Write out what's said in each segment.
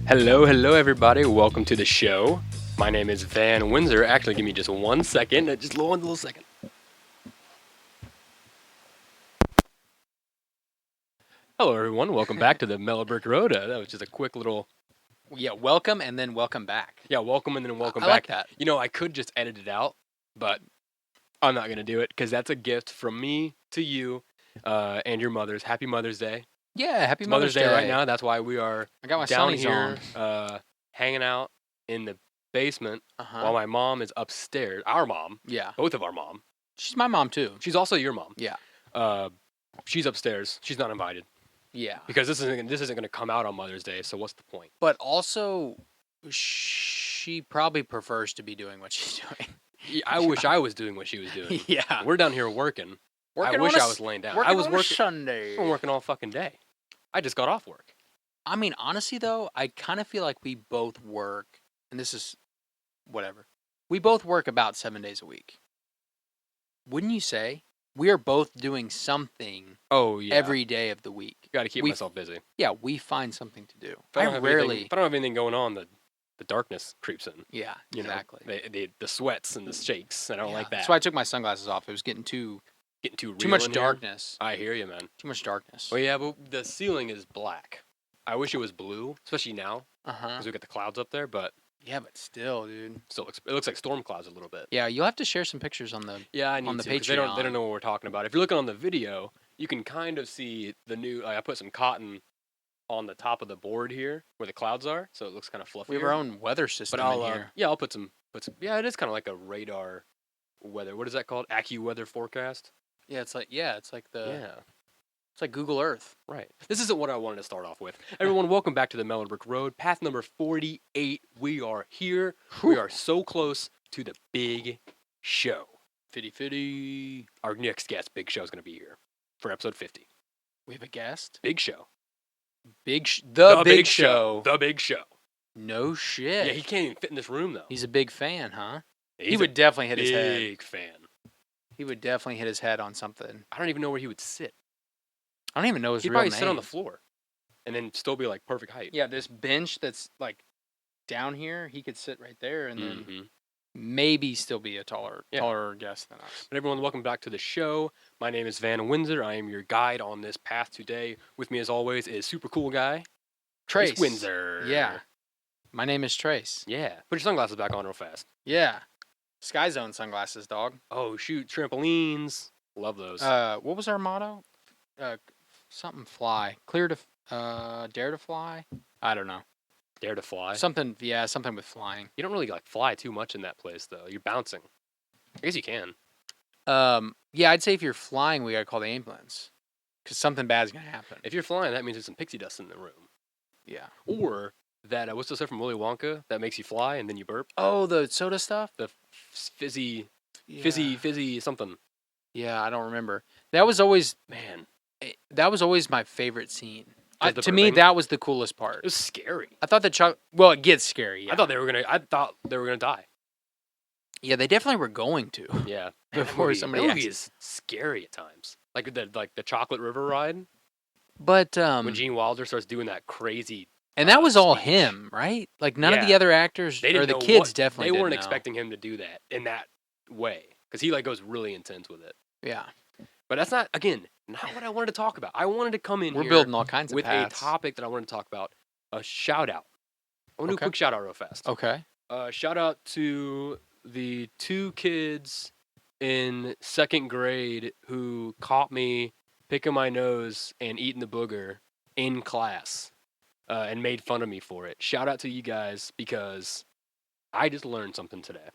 Hello, everybody. Welcome to the show. My name is Van Windsor. Actually, give me just 1 second. Just one little second. Hello, everyone. Welcome back to the Mellow Road. That was just a quick little, Yeah, welcome and then welcome back. welcome and then welcome I back. like that. You know, I could just edit it out, but I'm not going to do it because that's a gift from me to you and your mothers. Happy Mother's Day. Yeah, happy It's Mother's Day right now. That's why we are I got my down sunnies here on. hanging out in the basement while my mom is upstairs. Our mom. Yeah. Both of our mom. She's my mom too. She's also your mom. Yeah. She's upstairs. She's not invited Yeah. because this isn't going to come out on Mother's Day. So what's the point? But also, she probably prefers to be doing what she's doing. Yeah, I wish I was doing what she was doing. Yeah. We're down here working. I wish I was laying down. Working I was on working. Sunday. I'm working all fucking day. I just got off work. I mean, honestly though, I kind of feel like we both work, and this is whatever. We both work about 7 days a week. Wouldn't you say? We are both doing something Oh yeah. every day of the week. Got to keep myself busy. Yeah, we find something to do. If I don't have anything going on, the darkness creeps in. Yeah, You know, exactly. the sweats and the shakes. I don't like that. That's why I took my sunglasses off. It was getting too Getting too real much in here. darkness. I hear you, man. Too much darkness. Well, yeah, but the ceiling is black. I wish it was blue, especially now Uh-huh. because we got the clouds up there. But Yeah, but still, dude. it looks like storm clouds a little bit. Yeah, you'll have to share some pictures on the. Yeah, I need the to. 'Cause they don't Patreon. know what we're talking about. If you're looking on the video, you can kind of see the new. I put some cotton on the top of the board here where the clouds are, so it looks kind of fluffy. We have our own weather system But I'll in here. I'll put some. Yeah, it is kind of like a radar weather. What is that called? AccuWeather forecast. Yeah, it's like the. Yeah. It's like Google Earth. Right. This isn't what I wanted to start off with. Everyone, welcome back to the Mellow Road, path number 48. We are here. We are so close to the big show. Fitty. Our next guest, Big Show, is going to be here for episode 50. We have a guest. Big Show. The Big Show. The Big Show. No shit. Yeah, he can't even fit in this room, though. He's a big fan, huh? He's He would definitely hit a his head. big fan. He would definitely hit his head on something. I don't even know where he would sit. I don't even know his He'd real probably name. sit on the floor and then still be like perfect height. Yeah, this bench that's like down here, he could sit right there and then Mhm. maybe still be a taller Yeah. guest than us. But everyone, welcome back to the show. My name is Van Windsor. I am your guide on this path today. With me, as always, is super cool guy, Trace Windsor. Yeah. My name is Trace. Yeah. Put your sunglasses back on real fast. Yeah. Sky Zone sunglasses, dog. Oh, shoot. Trampolines. Love those. What was our motto? Something fly. Clear to dare to fly? I don't know. Dare to fly. Something with flying. You don't really like fly too much in that place, though. You're bouncing. I guess you can. Yeah, I'd say if you're flying, we gotta call the ambulance. Because something bad's gonna happen. If you're flying, that means there's some pixie dust in the room. Yeah. Or that, what's the stuff from Willy Wonka that makes you fly and then you burp? Oh, the soda stuff? The fizzy something. Yeah, I don't remember. That was always my favorite scene. The To me, burping? that was the coolest part. It was scary. I thought well, it gets scary. Yeah. I thought they were gonna die. Yeah, they definitely were going to. Yeah. Before somebody that movie is scary at times. Like the Chocolate River ride But when Gene Wilder starts doing that crazy. and that was all speech. him, right? Like none of the Yeah. other actors They didn't or the know kids what- definitely They weren't didn't know. expecting him to do that in that way because he like goes really intense with it. Yeah, But that's not what I wanted to talk about. I wanted to come in we're here building all kinds of with paths. a topic that I wanted to talk about. A shout out. I want to do a Okay. quick shout out real fast. Okay. Shout out to the 2 kids in 2nd grade who caught me picking my nose and eating the booger in class and made fun of me for it. Shout out to you guys because I just learned something today.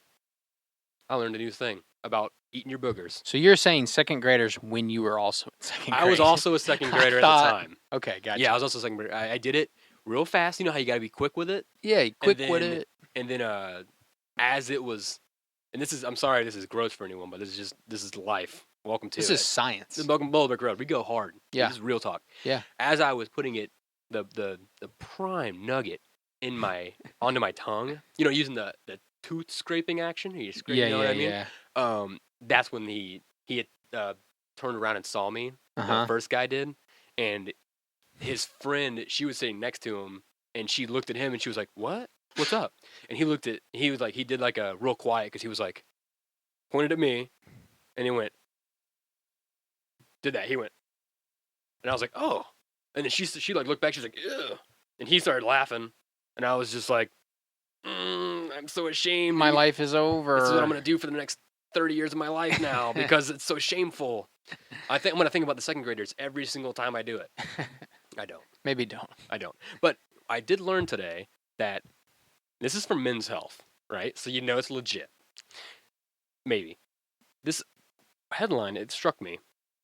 I learned a new thing about eating your boogers. So you're saying second graders when you were also in second grade? I was also a 2nd grader at the thought- time. Okay, gotcha. Yeah, I was also a 2nd grader. I did it real fast. You know how you got to be quick with it? Yeah, quick with then- it. And then as it was, and I'm sorry this is gross for anyone, but this is life. Welcome to This it. is science. This is welcome to Boulderbeck Road. We go hard. Yeah. This is real talk. Yeah. As I was putting it, the prime nugget onto my tongue, using the tooth scraping action. You scrape, Yeah, you know what I mean? yeah. That's when he had turned around and saw me. Uh-huh. The first guy did, and his friend, she was sitting next to him, and she looked at him and she was like, "What? What's up?" And he did like a real quiet because he was like, pointed at me, and he went, did that. He went, and I was like, "Oh," and then she like looked back, she was like, "Ew," and he started laughing, and I was just like, I'm so ashamed. My life is over. This is what I'm gonna do for the next 30 years of my life now because it's so shameful. I'm gonna think about the second graders every single time I do it. I don't. Maybe don't. I don't. But I did learn today that this is for Men's Health, right? So you know it's legit. Maybe. This headline, it struck me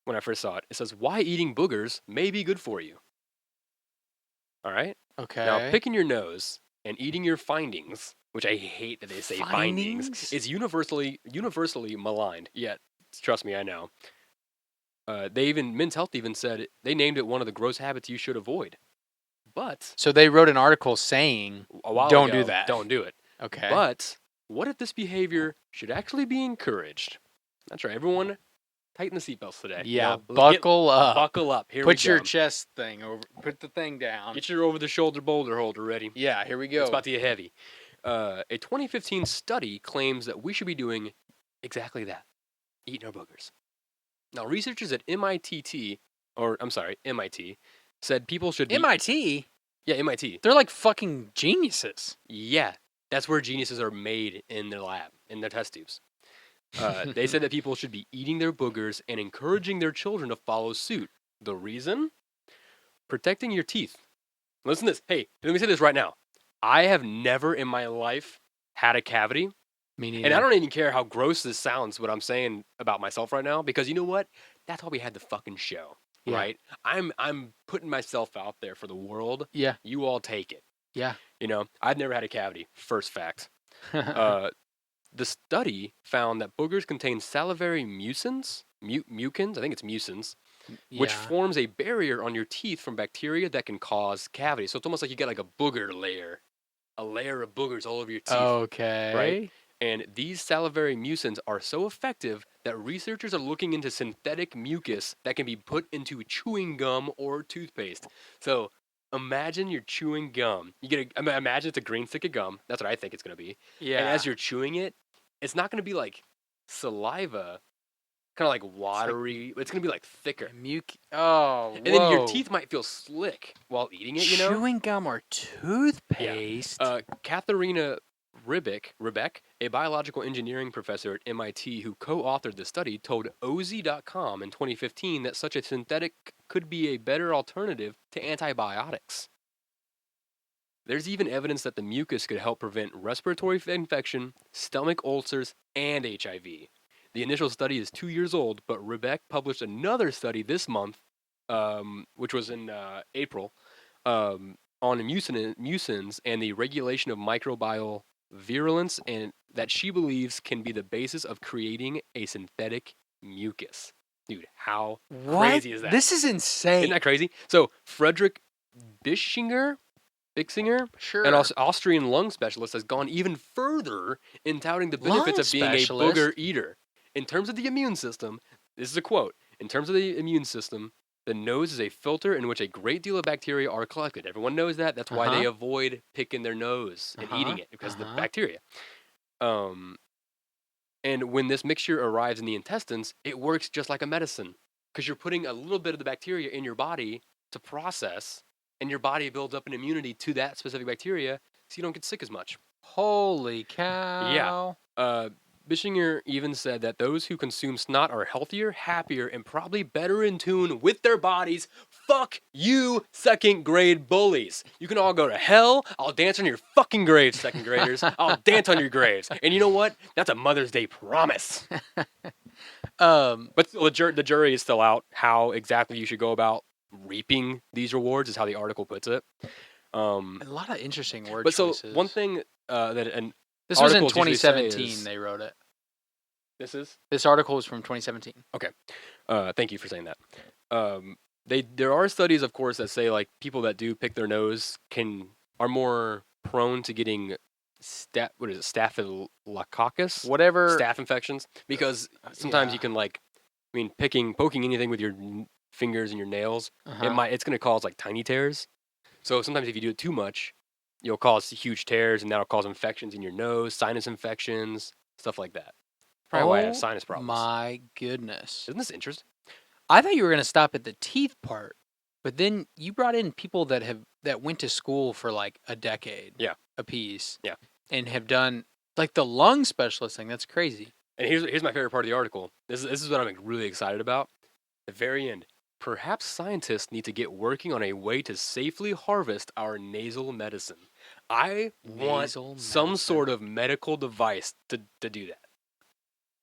when I first saw it. It says, "Why eating boogers may be good for you." All right? Okay. Now, picking your nose and eating your findings, which I hate that they say findings, is universally maligned. Yet, trust me, I know. Men's Health even said they named it one of the gross habits you should avoid. But so they wrote an article saying, a while don't ago, do that. Don't do it. Okay. But what if this behavior should actually be encouraged? That's right, everyone. Tighten the seatbelts today. Yeah, you know, buckle up. Buckle up. Here Put we go. your chest thing over. Put the thing down. Get your over-the-shoulder boulder holder ready. Yeah, here we go. It's about to get heavy. A 2015 study claims that we should be doing exactly that, eating our boogers. Now, researchers at MIT said people should be... MIT? Yeah, MIT. They're like fucking geniuses. Yeah, that's where geniuses are made in their lab, in their test tubes. They said that people should be eating their boogers and encouraging their children to follow suit. The reason? Protecting your teeth. Listen to this. Hey, let me say this right now. I have never in my life had a cavity. Me neither. And I don't even care how gross this sounds, what I'm saying about myself right now, because you know what? That's why we had the fucking show, right? I'm putting myself out there for the world. Yeah. You all take it. Yeah. You know, I've never had a cavity. First fact. The study found that boogers contain salivary mucins, mucins, I think it's mucins, which forms a barrier on your teeth from bacteria that can cause cavities. So it's almost like you get like a booger layer, a layer of boogers all over your teeth. Okay. Right? And these salivary mucins are so effective that researchers are looking into synthetic mucus that can be put into chewing gum or toothpaste. So imagine you're chewing gum. Imagine it's a green stick of gum. That's what I think it's going to be. Yeah. And as you're chewing it, it's not going to be like saliva, kind of like watery. It's going to be like thicker. Oh, and then your teeth might feel slick while eating it, you know? Chewing gum or toothpaste? Yeah. Katharina Ribbeck, a biological engineering professor at MIT who co-authored the study, told OZ.com in 2015 that such a synthetic could be a better alternative to antibiotics. There's even evidence that the mucus could help prevent respiratory infection, stomach ulcers, and HIV. The initial study is 2 years old, but Ribbeck published another study this month, which was in April, on mucins and the regulation of microbial virulence, and that she believes can be the basis of creating a synthetic mucus. Dude, how crazy is that? This is insane. Isn't that crazy? So Frederick Bixinger, sure, an Austrian lung specialist, has gone even further in touting the benefits of being a booger eater. In terms of the immune system, this is a quote, in terms of the immune system, the nose is a filter in which a great deal of bacteria are collected. Everyone knows that. That's why they avoid picking their nose and eating it, because of the bacteria. And when this mixture arrives in the intestines, it works just like a medicine, because you're putting a little bit of the bacteria in your body to process, and your body builds up an immunity to that specific bacteria, so you don't get sick as much. Holy cow. Yeah. Bishinger even said that those who consume snot are healthier, happier, and probably better in tune with their bodies. Fuck you, second grade bullies. You can all go to hell. I'll dance on your fucking graves, second graders. I'll dance on your graves. And you know what? That's a Mother's Day promise. But the jury is still out. How exactly you should go about reaping these rewards is how the article puts it. A lot of interesting word choices. So one thing this was in 2017 they wrote it. This article is from 2017. Okay. Thank you for saying that. There are studies, of course, that say like people that do pick their nose are more prone to getting staphylococcus, staph infections, because sometimes you can poking anything with your fingers and your nails, it's going to cause like tiny tears. So sometimes if you do it too much, you'll cause huge tears, and that'll cause infections in your nose, sinus infections, stuff like that. Probably why I have Oh sinus problems. my goodness. Isn't this interesting? I thought you were going to stop at the teeth part, but then you brought in people that went to school for like a decade. Yeah. A piece. Yeah. And have done like the lung specialist thing. That's crazy. And here's my favorite part of the article. This is what I'm really excited about. The very end. Perhaps scientists need to get working on a way to safely harvest our nasal medicine. I want Nasal some medicine. sort of medical device to do that.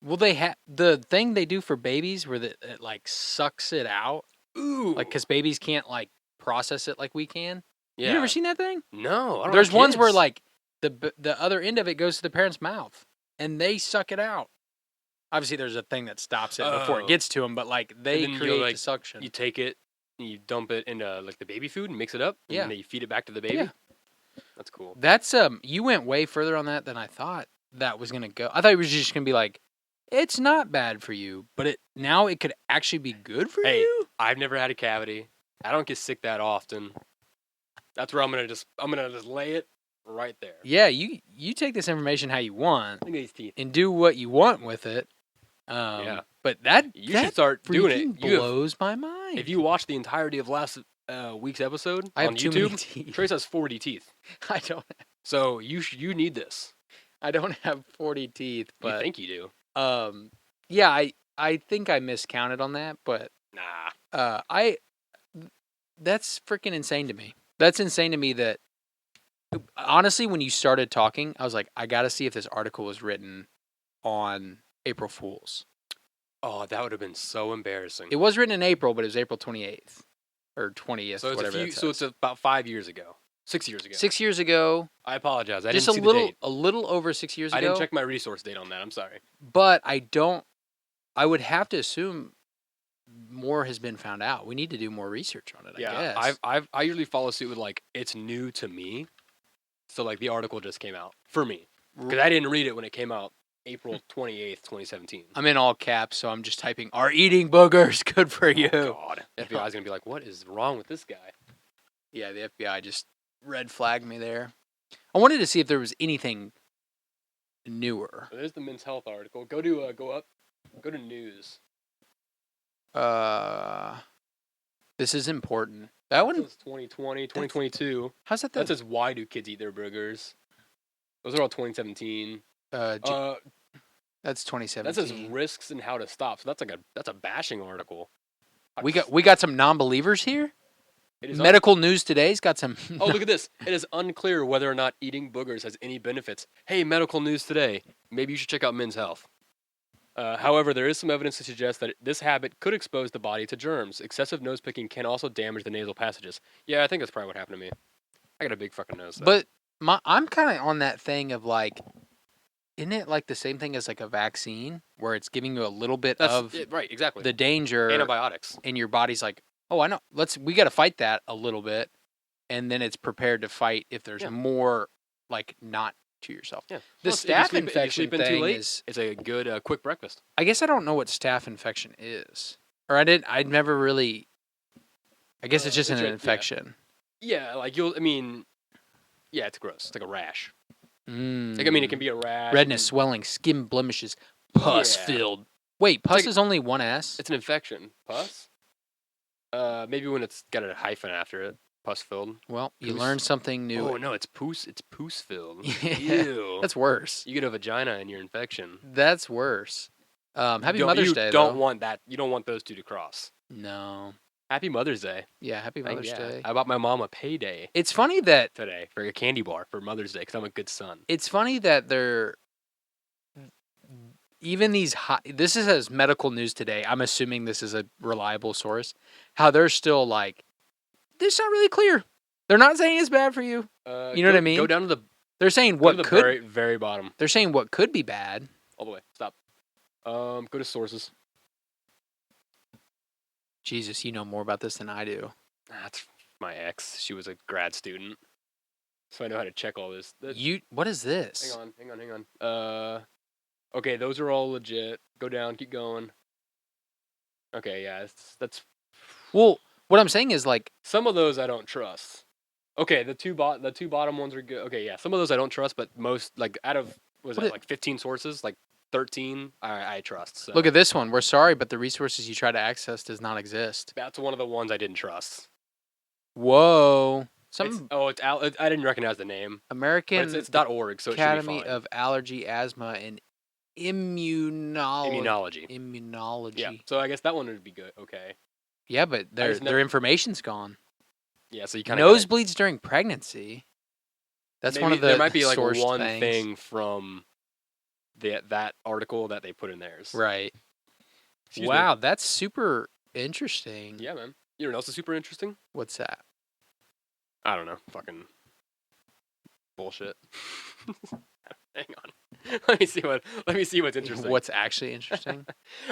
Well, they have the thing they do for babies where it like sucks it out. Ooh. Like, because babies can't like process it like we can. Yeah. You never seen that thing? No. I don't There's have ones where kids. like the other end of it goes to the parent's mouth and they suck it out. Obviously, there's a thing that stops it before it Oh. gets to them, but like they then you, create like, the suction. You take it and you dump it into like the baby food and mix it up. Yeah. And then you feed it back to the baby. Yeah. That's cool. That's you went way further on that than I thought that was gonna go. I thought it was just gonna be like, it's not bad for you, but now it could actually be good for Hey, you. I've never had a cavity. I don't get sick that often. That's where I'm gonna just lay it right there. Yeah, you take this information how you want Look at these teeth. and do what you want with it. Yeah. But that You should start doing freaking it. You have, blows my mind. if you watch the entirety of last week's episode I have on too many YouTube, teeth. Trace has 40 teeth. I don't. So you need this. I don't have 40 teeth, You but think you do? yeah, I think I miscounted on that, but Nah. that's freaking insane to me. That's insane to me that honestly, when you started talking, I was like, I got to see if this article was written on April Fools. Oh, that would have been so embarrassing. It was written in April, but it was April 28th or 20th, So it's whatever. so it's about 5 years ago. 6 years ago. 6 years ago. I apologize. I Just didn't see the date. a little over 6 years ago. I didn't check my resource date on that. I'm sorry. But I would have to assume more has been found out. We need to do more research on it, I guess. I usually follow suit with like it's new to me. So like the article just came out for me because I didn't read it when it came out April 28th, 2017. I'm in all caps, so I'm just typing, "Are eating boogers good for you?" Oh, God. FBI's going to be like, what is wrong with this guy? Yeah, the FBI just red flagged me there. I wanted to see if there was anything newer. There's the Men's Health article. Go to news. This is important. That one? This is 2020, 2022. How's that? That says, why do kids eat their burgers? Those are all 2017. That's 2017. That says risks and how to stop. So that's a bashing article. We got some non-believers here. It is Medical News Today's got some. Oh, look at this. It is unclear whether or not eating boogers has any benefits. Hey, Medical News Today. Maybe you should check out Men's Health. However, there is some evidence to suggest that this habit could expose the body to germs. Excessive nose picking can also damage the nasal passages. Yeah, I think that's probably what happened to me. I got a big fucking nose. Though. But I'm kind of on that thing of like, isn't it like the same thing as like a vaccine where it's giving you a little bit of right, exactly. the danger Antibiotics. and your body's like, oh, I know. We got to fight that a little bit, and then it's prepared to fight if there's more like not to yourself. Yeah. The staph infection thing thing is it's a good quick breakfast. I guess I don't know what staph infection is, or I'd never really. I guess it's just an infection. Yeah, like it's gross. It's like a rash. Mm. Like it can be a rash. Redness, swelling, skin blemishes, pus filled. Wait, pus is only one S. It's an infection. Pus? Maybe when it's got a hyphen after it. Pus filled. Well, you learn something new. Oh no, it's poos. It's poos filled. Yeah. Ew. That's worse. You get a vagina in your infection. That's worse. Happy Mother's Day. You don't want that. You don't want those two to cross. No. Happy Mother's Day. Yeah, happy Mother's Day. I bought my mom a payday It's funny that today for a candy bar for Mother's Day because I'm a good son. It's funny that they're even these this is as Medical News Today. I'm assuming this is a reliable source. How they're still like, this not really clear. They're not saying it's bad for you. You know what I mean? Go down to the. They're saying what could very, very bottom. They're saying what could be bad. All the way. Stop. Go to sources. Jesus, you know more about this than I do. That's my ex. She was a grad student, so I know how to check all this. What is this? Hang on. Okay, those are all legit. Go down. Keep going. Okay, yeah, that's. Well, what I'm saying is like some of those I don't trust. Okay, the two bottom ones are good. Okay, yeah, some of those I don't trust, but most like out of was What it it- like 15 sources, like 13 I trust. So Look at this one. We're sorry, but the resources you try to access does not exist. that's one of the ones I didn't trust. Whoa. It's Some I didn't recognize the name, but American it's .org, so it should be Academy fine. of Allergy, Asthma, and Immunology. Immunology. Yeah, Immunology. so I guess that one would be good. Okay. Yeah, but I just their information's gone. Yeah, so you kind of got Nosebleeds during pregnancy. That's one maybe of there the might be like sourced one things. thing from that article that they put in theirs. Right. Excuse Wow, me. that's super interesting. Yeah, man. You know what else is super interesting? What's that? I don't know. Fucking bullshit. Hang on. Let me see what's interesting. What's actually interesting?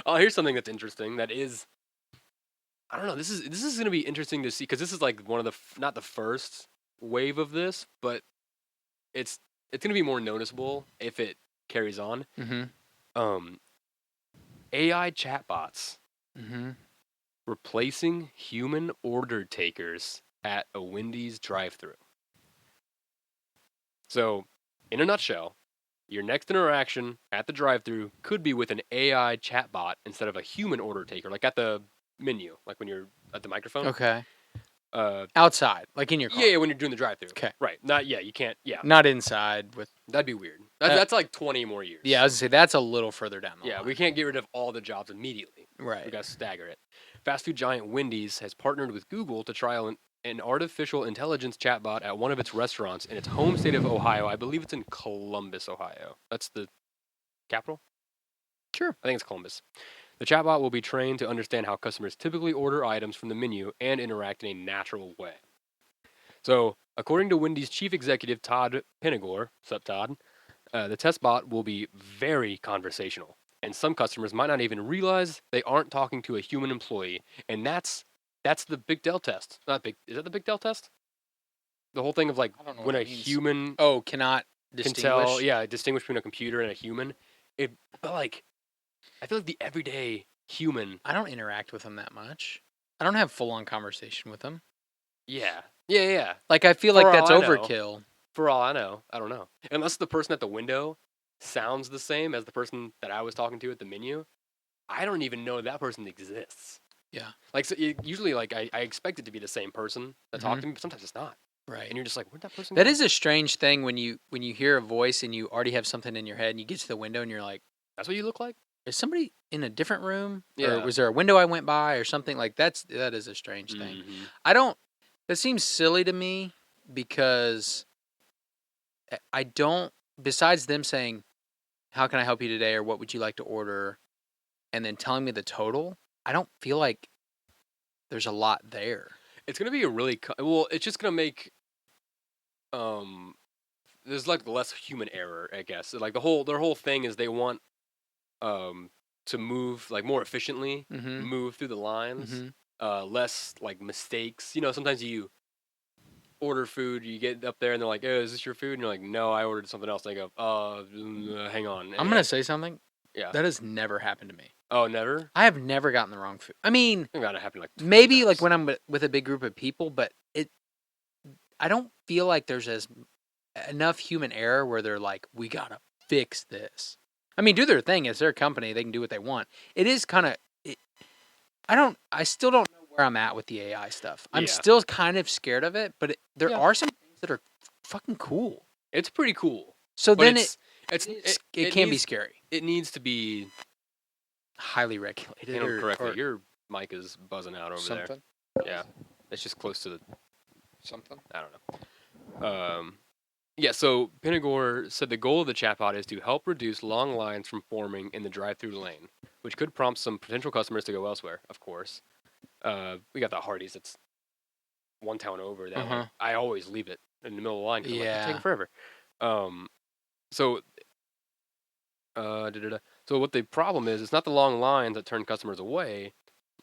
Oh, here's something that's interesting. That is, I don't know. This is gonna be interesting to see because this is like one of the not the first wave of this, but it's it's gonna be more noticeable if it carries on. Mm-hmm. Um, AI chatbots Mm-hmm. replacing human order takers at a Wendy's drive-thru. So, in a nutshell, your next interaction at the drive-thru could be with an AI chatbot instead of a human order taker, like at the menu, like when you're at the microphone. Okay. Uh, Outside, like in your car. yeah, when you're doing the drive-thru. Okay. Right. Not yeah, you can't. Yeah, Not inside with. that'd be weird. That's like 20 more years. Yeah, I was gonna say that's a little further down the Yeah, line. we can't get rid of all the jobs immediately. We Right. gotta stagger it. Fast food giant Wendy's has partnered with Google to trial an artificial intelligence chatbot at one of its restaurants in its home state of Ohio. I believe it's in Columbus, Ohio. That's the capital? Sure. I think it's Columbus. The chatbot will be trained to understand how customers typically order items from the menu and interact in a natural way. So, according to Wendy's chief executive Todd Penegor, sup Todd, the test bot will be very conversational, and some customers might not even realize they aren't talking to a human employee, and that's the Big Del test. Not big. Is that the Big Del test? The whole thing of like I don't know when what a that means. human Oh, cannot can distinguish. tell, yeah, distinguish between a computer and a human. But like, I feel like the everyday human, I don't interact with them that much. I don't have full on conversation with them. yeah. Like I feel For like that's all I know. overkill. For all I know, I don't know. Unless the person at the window sounds the same as the person that I was talking to at the menu, I don't even know that person exists. Yeah. Like, so usually, like, I expect it to be the same person that talked to me, but sometimes it's not. Right. And you're just like, where'd that person That go? is a strange thing when you hear a voice and you already have something in your head and you get to the window and you're like, That's what you look like? is somebody in a different room? Yeah. Or was there a window I went by or something? Like that is a strange thing. Mhm. That seems silly to me because I don't, besides them saying, how can I help you today or what would you like to order? And then telling me the total, I don't feel like there's a lot there. It's going to be a really, well, it's just going to make, there's like less human error, I guess. Like their whole thing is they want, to move like more efficiently, Mm-hmm. move through the lines, Mm-hmm. less like mistakes. You know, sometimes you order food, you get up there and they're like, "Oh, is this your food?" And you're like, "No, I ordered something else." And they go, hang on." I'm going to say something. Yeah. That has never happened to me. Oh, never? I have never gotten the wrong food. I mean, I got it happen like maybe 3 like times. when I'm with a big group of people, but I don't feel like there's enough human error where they're like, we gotta fix this. I mean, do their thing. It's their company. They can do what they want. It is kind of. I still don't know where I'm at with the AI stuff. I'm Yeah. still kind of scared of it, but there Yeah. are some things that are fucking cool. It's pretty cool. So But then it can be needs- scary. It needs to be Highly regulated handled correctly. or Your mic is buzzing out over something. there. Yeah. It's just close to the Something. I don't know. Yeah, so Penegor said the goal of the chatbot is to help reduce long lines from forming in the drive-through lane, which could prompt some potential customers to go elsewhere, of course. We got the Hardee's that's one town over that like, I always leave it in the middle of the line because like, it's taking forever. So so what the problem is, it's not the long lines that turn customers away,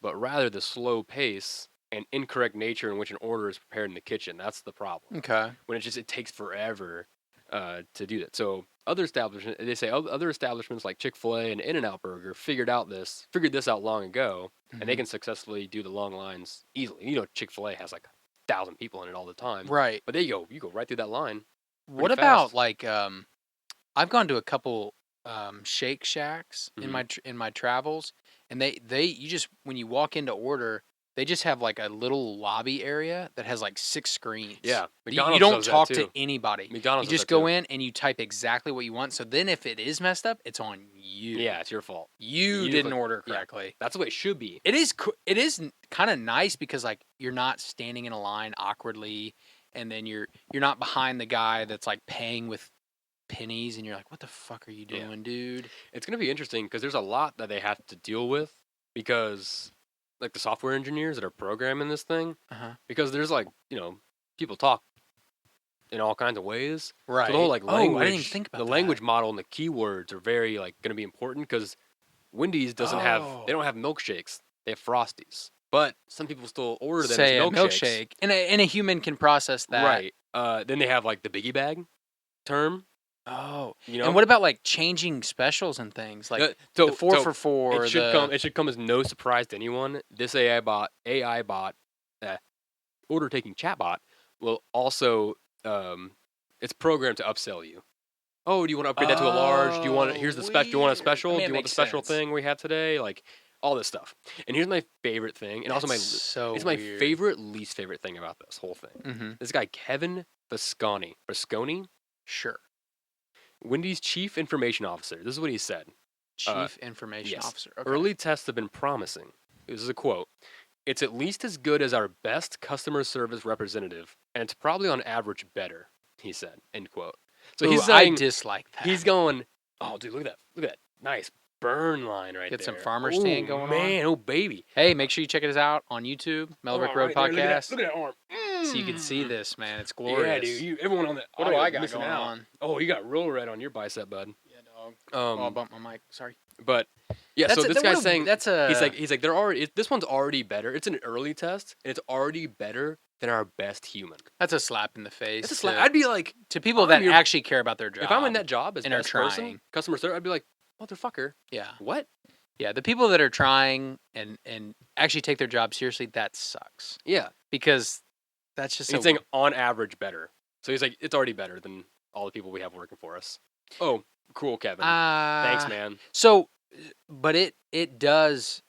but rather the slow pace and incorrect nature in which an order is prepared in the kitchen. That's the problem. Okay. When it takes forever to do that. So other establishments like Chick-fil-A and In-N-Out Burger figured this out long ago, and they can successfully do the long lines easily. You know, Chick-fil-A has like 1,000 people in it all the time. Right. But there you go right through that line. What pretty about fast. like I've gone to a couple Shake Shacks in Mhm. in my travels, and they you just when you walk in to order, they just have like a little lobby area that has like 6 screens. Yeah, You McDonald's don't does that talk to too. anybody. McDonald's You does just that go too. in and you type exactly what you want. So then if it is messed up, it's on you. Yeah, it's your fault. You You didn't click- order yeah. correctly. That's the way it should be. It is kind of nice because like you're not standing in a line awkwardly, and then you're not behind the guy that's like paying with pennies, and you're like, what the fuck are you Yeah. doing, dude? It's going to be interesting because there's a lot that they have to deal with because, like, the software engineers that are programming this thing, Uh-huh. because there's, like, people talk in all kinds of ways. Right. So the whole, like, Oh, I didn't language, even think about the that. language model and the keywords are very, like, going to be important because Wendy's doesn't have, Oh. they don't have milkshakes. They have Frosties. But some people still order them Say as a milkshakes. milkshake, and a human can process that. Right. Then they have, like, the biggie bag term. Oh, You know? and what about like changing specials and things like so, the 4 for 4? It should come as no surprise to anyone. This AI bot, order taking chatbot will also it's programmed to upsell you. Oh, do you want to upgrade that to a large? Do you want here's the spec? Do you want a weird. I special? mean, Do it you want the makes special sense. thing we have today? Like all this stuff. And here's my favorite thing, and also my it's my weird. favorite least favorite thing about this whole thing. Mm-hmm. This guy Kevin Visconi, Sure. Wendy's chief information officer. This is what he said. Chief Information yes. Officer. Okay. Early tests have been promising. This is a quote. It's at least as good as our best customer service representative, and it's probably on average better, he said. End quote. So he's saying I dislike that. he's going, oh dude, look at that nice burn line right Get there. some farmer stand going on. Man, oh baby. Hey, make sure you check us out on YouTube, Mellow Hold on, Road right there, Podcast. Look at that arm. So you can see this, man. It's Yeah, glorious. dude. Everyone on that. What do I got missing going out. on? Oh, you got real red on your bicep, bud. Yeah, dog. Oh, I Um, bumped my mic. Sorry. but yeah, That's so this guy's saying that's a. he's like they're already this one's already better. It's an early test, and it's already better than our best human. That's a slap in the face. It's a slap. I'd be like, to people I'm that your- actually care about their job. if I'm in that job as and are best person, trying. customer service, I'd be like, motherfucker, Yeah. what? Yeah, the people that are trying and actually take their job seriously, that sucks. Yeah, Because that's just he's saying on average better. So he's like, it's already better than all the people we have working for us. Oh, cool, Kevin. Thanks, man. So, but it does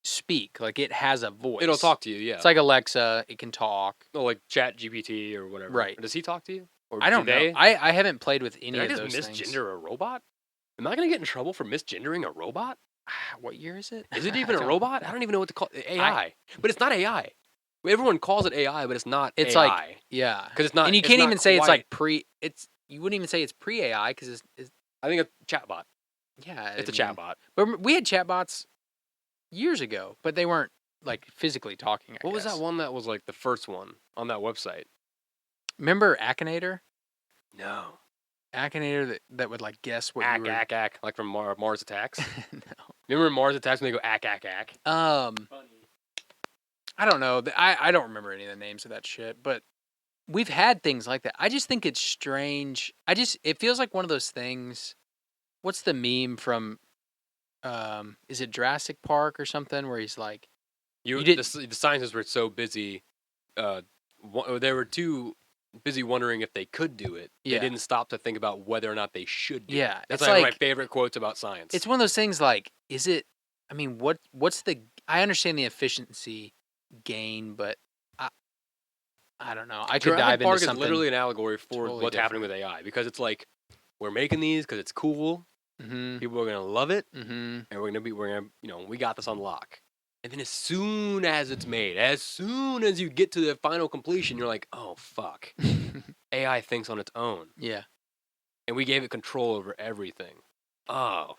speak, like it has a voice. It'll talk to you. Yeah, It's like Alexa, it can talk. oh, like Chat GPT or whatever. Right. Does he talk to you? Or I don't do they? know. I haven't played with any Did I of just those things. misgender a robot? Am I gonna get in trouble for misgendering a robot? What year is it? Is it even I a don't- robot? I don't even know what to call it. AI. But it's not AI. Everyone calls it AI, but it's not It's AI. like yeah, Because it's not. and you it's can't not even say it's quite- like pre. It's you wouldn't even say it's pre AI because it's I think it's chatbot. yeah. It's a I mean, chatbot. But we had chatbots years ago, but they weren't like physically talking. I What was guess. that one that was like the first one on that website? Remember Akinator? No. Akinator that would like guess what you were. Ack, like from Mars Attacks. No. Remember Mars Attacks when they go ack. I don't know. I don't remember any of the names of that shit, but we've had things like that. I just think it's strange. It feels like one of those things. What's the meme from? Is it Jurassic Park or something where he's like, You did- the scientists were so busy. They were too busy wondering if they could do it. Yeah. They didn't stop to think about whether or not they should do it. Yeah, That's it's like one of like- my favorite quotes about science. it's one of those things like, is it? I mean, what's the? I understand the efficiency gain, but I don't know. I could Jurassic dive Park into is something. literally an allegory for totally what's happening with AI because it's like we're making these because it's cool. Mm-hmm. People are gonna love it, Mm-hmm. and we're gonna we got this on lock. And then as soon as it's made, as soon as you get to the final completion, you're like, oh fuck, AI thinks on its own, Yeah. and we gave it control over everything. Oh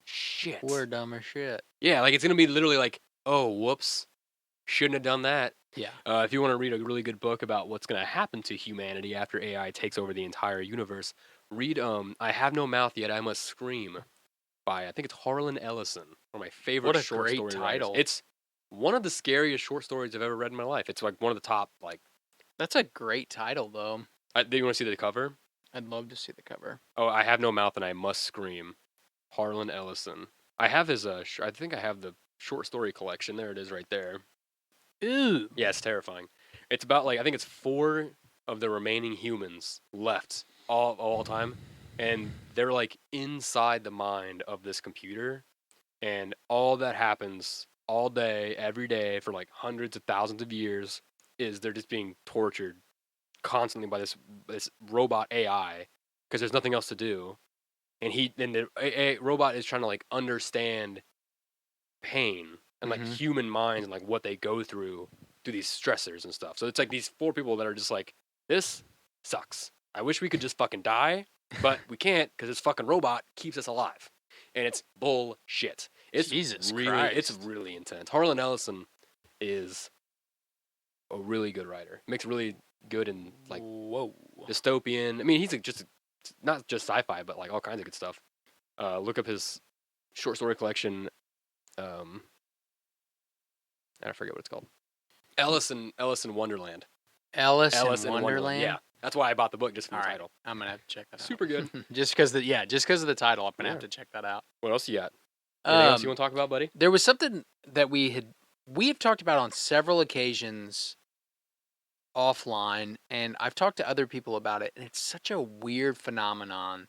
shit. We're dumb as shit. Yeah, like it's gonna be literally like, oh whoops, shouldn't have done that. Yeah. If you want to read a really good book about what's going to happen to humanity after AI takes over the entire universe, read I Have No Mouth Yet, I Must Scream by, I think it's Harlan Ellison, one of my favorite What a short great story title. writers. It's one of the scariest short stories I've ever read in my life. It's like one of the top, like, That's a great title, though. do you want to see the cover? I'd love to see the cover. Oh, I Have No Mouth and I Must Scream, Harlan Ellison. I have his, I think I have the short story collection. There it is right there. Ooh. Yeah, it's terrifying. It's about like I think it's 4 of the remaining humans left all time, and they're like inside the mind of this computer, and all that happens all day, every day for like hundreds of thousands of years is they're just being tortured constantly by this robot AI because there's nothing else to do, and the robot is trying to like understand pain and like Mhm. human minds and like what they go through these stressors and stuff. So it's like these 4 people that are just like, this sucks. I wish we could just fucking die, but we can't because this fucking robot keeps us alive, and it's bullshit. Jesus It's Christ. really intense. Harlan Ellison is a really good writer. Makes really good and like Whoa. dystopian. I mean, he's just not just sci-fi, but like all kinds of good stuff. Look up his short story collection. I forget what it's called. Alice in Wonderland. Alice Alice in in Wonderland. Yeah, that's why I bought the book just for All the right. title. I'm gonna have to check that out. Super good. just because of the title, I'm gonna Yeah. have to check that out. What else you got? Anything else you Um, want to talk about, buddy? there was something that we have talked about on several occasions offline, and I've talked to other people about it, and it's such a weird phenomenon.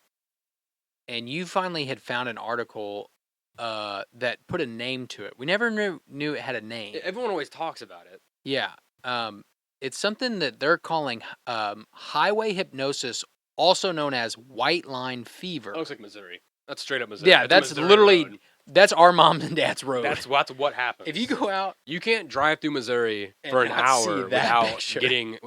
And you finally had found an article that put a name to it. We never knew it had a name. Everyone always talks about it. Yeah. It's something that they're calling highway hypnosis, also known as white line fever. It looks like Missouri. That's straight up Missouri. Yeah, that's Missouri literally road. that's our mom and dad's road. That's what happens. If you go out, you can't drive through Missouri And for an not see hour that without picture. getting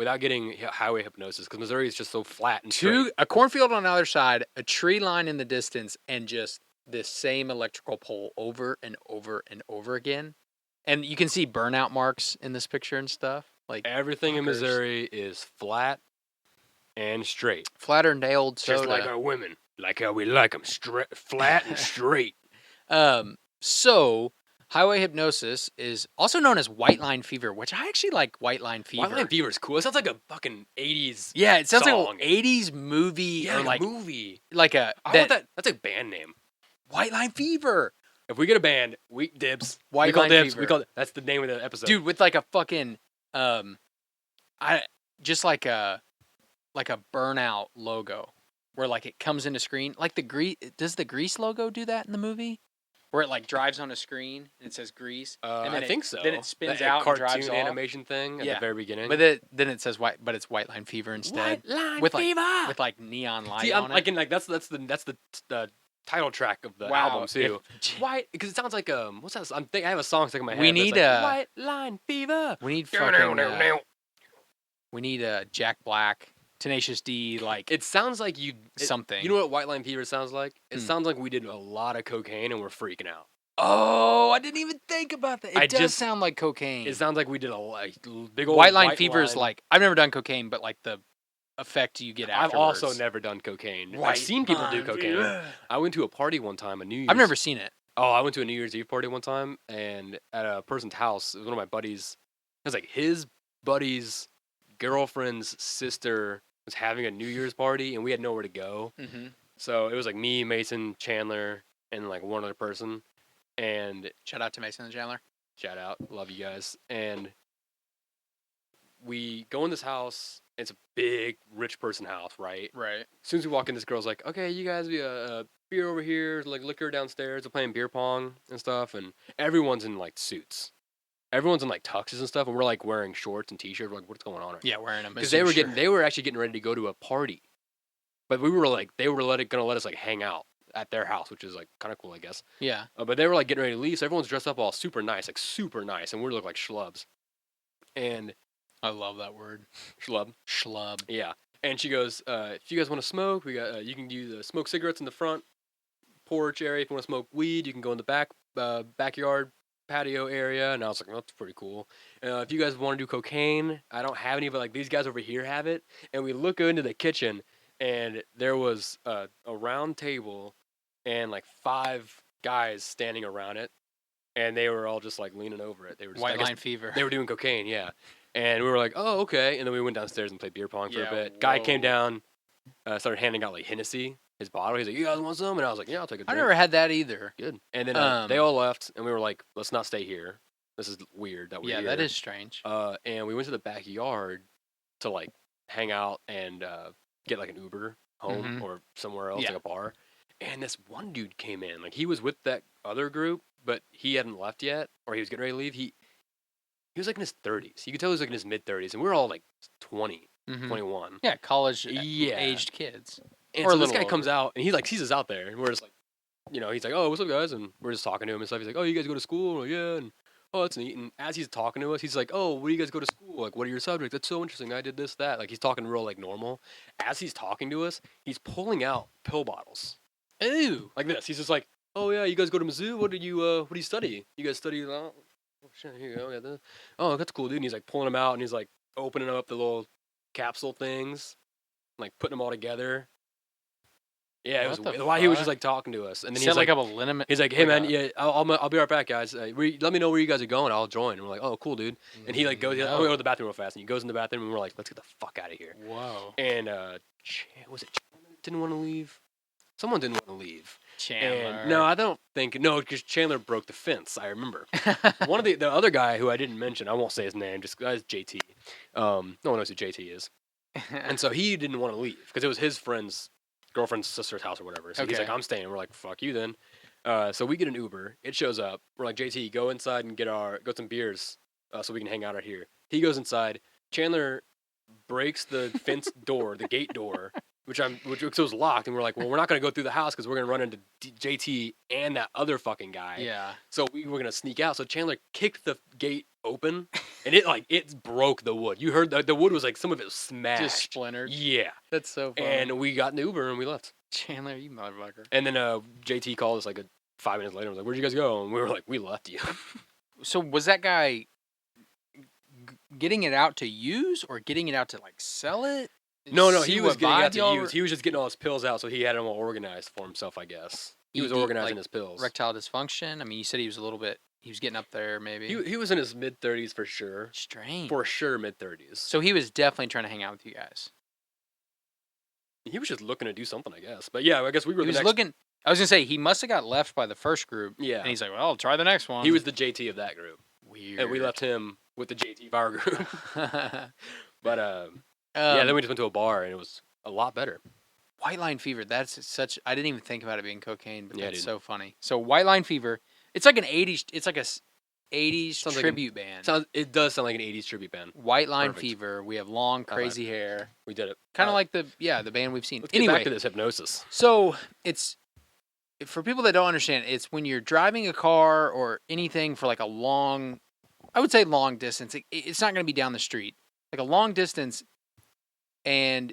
highway hypnosis because Missouri is just so flat and straight. a cornfield on the other side, a tree line in the distance, and just this same electrical pole over and over and over again. And you can see burnout marks in this picture and stuff. Like Everything in fuckers. Missouri is flat and straight, Flatter and old soda. just like our women, like how we like them, flat and straight. So highway hypnosis is also known as white line fever, which I actually like. White line fever. White Line Fever is cool. It sounds like a fucking 80s. Yeah, it sounds song. like an 80s movie Yeah, or like a movie. like a I want that. That's a band name. White Line Fever. If we get a band, we dibs. White we call Line dibs. Fever. We call that's the name of the episode. Dude, with like a fucking I just like a burnout logo where like it comes into screen. Like does the Grease logo do that in the movie? Where it like drives on a screen and it says Grease. And then I think so. Then it spins That out and cartoon drives off. animation thing at Yeah. the very beginning. But then it says white, but it's White Line Fever instead. White Line with like Fever. with like neon light See, on I'm it. like in like that's the title track of the Wow, album too. White, because it sounds like what's that? I have a song stuck in my head. We that's need like, a- White Line Fever. we need fucking we need a Jack Black, Tenacious D, like It sounds like something. You know what White Line Fever sounds like? It Hmm. sounds like we did a lot of cocaine and we're freaking out. Oh, I didn't even think about that. It I does just- sound like cocaine. It sounds like we did a big old White Line Fever is line. like I've never done cocaine, but like the effect you get I've afterwards. also never done cocaine. White I've seen people do Line cocaine. Fever. I went to a party one time, a New Year's. I've never seen it. Oh, I went to a New Year's Eve party one time, and at a person's house, it was one of my buddies. It was like his buddy's girlfriend's sister was having a New Year's party, and we had nowhere to go. Mm-hmm. So it was like me, Mason, Chandler, and like one other person. And Shout out to Mason and Chandler. shout out, love you guys. And we go in this house. It's a big rich person house, right? Right. As soon as we walk in, this girl's like, "Okay, you guys, we beer over here, like liquor downstairs. We're playing beer pong and stuff." And everyone's in like suits. Everyone's in like tuxes and stuff, and we're like wearing shorts and t-shirts. We're like, what's going on? Yeah, wearing them Because they were actually getting ready to go to a party, but we were like, they were gonna let us like hang out at their house, which is like kind of cool, I guess. Yeah. But they were like getting ready to leave, so everyone's dressed up all super nice, and we look like schlubs. And I love that word. schlub. Schlub. Yeah. And she goes, if you guys want to smoke, we got you can use smoke cigarettes in the front porch area. If you want to smoke weed, you can go in the backyard patio area. And I was like, that's pretty cool. If you guys want to do cocaine, I don't have any, but like these guys over here have it. And we look into the kitchen, and there was a round table and like 5 guys standing around it, and they were all just like leaning over it. They were just, White Line Fever. They were doing cocaine, yeah. And we were like, oh, okay. And then we went downstairs and played beer pong for Yeah, a bit. Guy came whoa. down, started handing out like Hennessy, his bottle. He's like, you guys want some? And I was like, yeah, I'll take a I drink. never had that either. Good. And then they all left, and we were like, let's not stay here. This is weird that we're Yeah, here. that is strange. And we went to the backyard to like hang out and get like an Uber home Mhm. or somewhere else, Yeah. like a bar. And this one dude came in, like he was with that other group, but he hadn't left yet, or he was getting ready to leave. He was like in his 30s. You could tell he was like in his mid 30s, and we were all like 20, Mhm. 21. Yeah, college Yeah. aged kids. And Or a so this little guy comes older. out and he like sees us out there, and we're just like, he's like, "Oh, what's up, guys?" And we're just talking to him and stuff. He's like, "Oh, you guys go to school?" We're like, yeah. And oh, that's neat. And as he's talking to us, he's like, "Oh, where do you guys go to school? Like, what are your subjects? That's so interesting. I did this, that." Like he's talking real like normal. As he's talking to us, he's pulling out pill bottles Ooh. like this. He's just like, "Oh yeah, you guys go to Mizzou? What do you study? You guys study? Oh shit, here you go. Yeah, oh, that's cool, dude." And he's like pulling them out and he's like opening up the little capsule things, like putting them all together. Yeah, it was What the weird. Why he was just fuck? like talking to us, and then Set he's like, like up a limit. he's like, "Hey like man, a- yeah, I'll be right back, guys. Let me know where you guys are going. I'll join." And we're like, "Oh, cool, dude." And he like goes, "I'm gonna go to the bathroom real fast." And he goes in the bathroom, and we're like, "Let's get the fuck out of here." Whoa. And was it Chandler didn't want to leave? Someone didn't want to leave. Chandler. And no, I don't think because Chandler broke the fence. I remember one of the other guy who I didn't mention. I won't say his name. Just that's JT. No one knows who JT is. And so he didn't want to leave because it was his friend's girlfriend's sister's house or whatever. So he's like, Okay. "I'm staying." We're like, "Fuck you then." So we get an Uber. It shows up. We're like, "JT, go inside and get some beers so we can hang out out here." He goes inside. Chandler breaks the fence door, the gate door, which was locked, and we're like, "Well, we're not gonna go through the house because we're gonna run into JT and that other fucking guy." Yeah. So we were gonna sneak out. So Chandler kicked the gate open, and it broke the wood. You heard the wood was like some of it was smashed, Just splintered. Yeah. That's so funny. And we got an Uber and we left. Chandler, you motherfucker. And then JT called us like 5 minutes later and was like, "Where'd you guys go?" And we were like, "We left you." So was that guy getting it out to use or getting it out to like sell it? No, See he was what getting vibe out to y'all use. were- He was just getting all his pills out, so he had them all organized for himself, I guess. He was ED, organizing like his pills. Erectile dysfunction. I mean, you said he was a little bit. He was getting up there, maybe. He was in his mid 30s for sure. Strange. For sure, mid 30s. So he was definitely trying to hang out with you guys. He was just looking to do something, I guess. But yeah, I guess we were He the was next. looking. I was gonna say he must have got left by the first group. Yeah. And he's like, "Well, I'll try the next one." He was the JT of that group, weird. and we left him with the JT of our group. But yeah, then Um, we just went to a bar, and it was a lot better. White line fever. That's such. I didn't even think about it being cocaine, but Yeah, that's dude. so funny. So white line fever. It's like an '80s. It's like a '80s Sounds like tribute band. It does sound like an 80s tribute band. White line Perfect. fever. We have long, bad. crazy hair. We did it. Kind of like the band we've seen. Let's get Anyway, back to this hypnosis. so it's for people that don't understand. It's when you're driving a car or anything for like a long, I would say long distance. It's not going to be down the street, like a long distance, and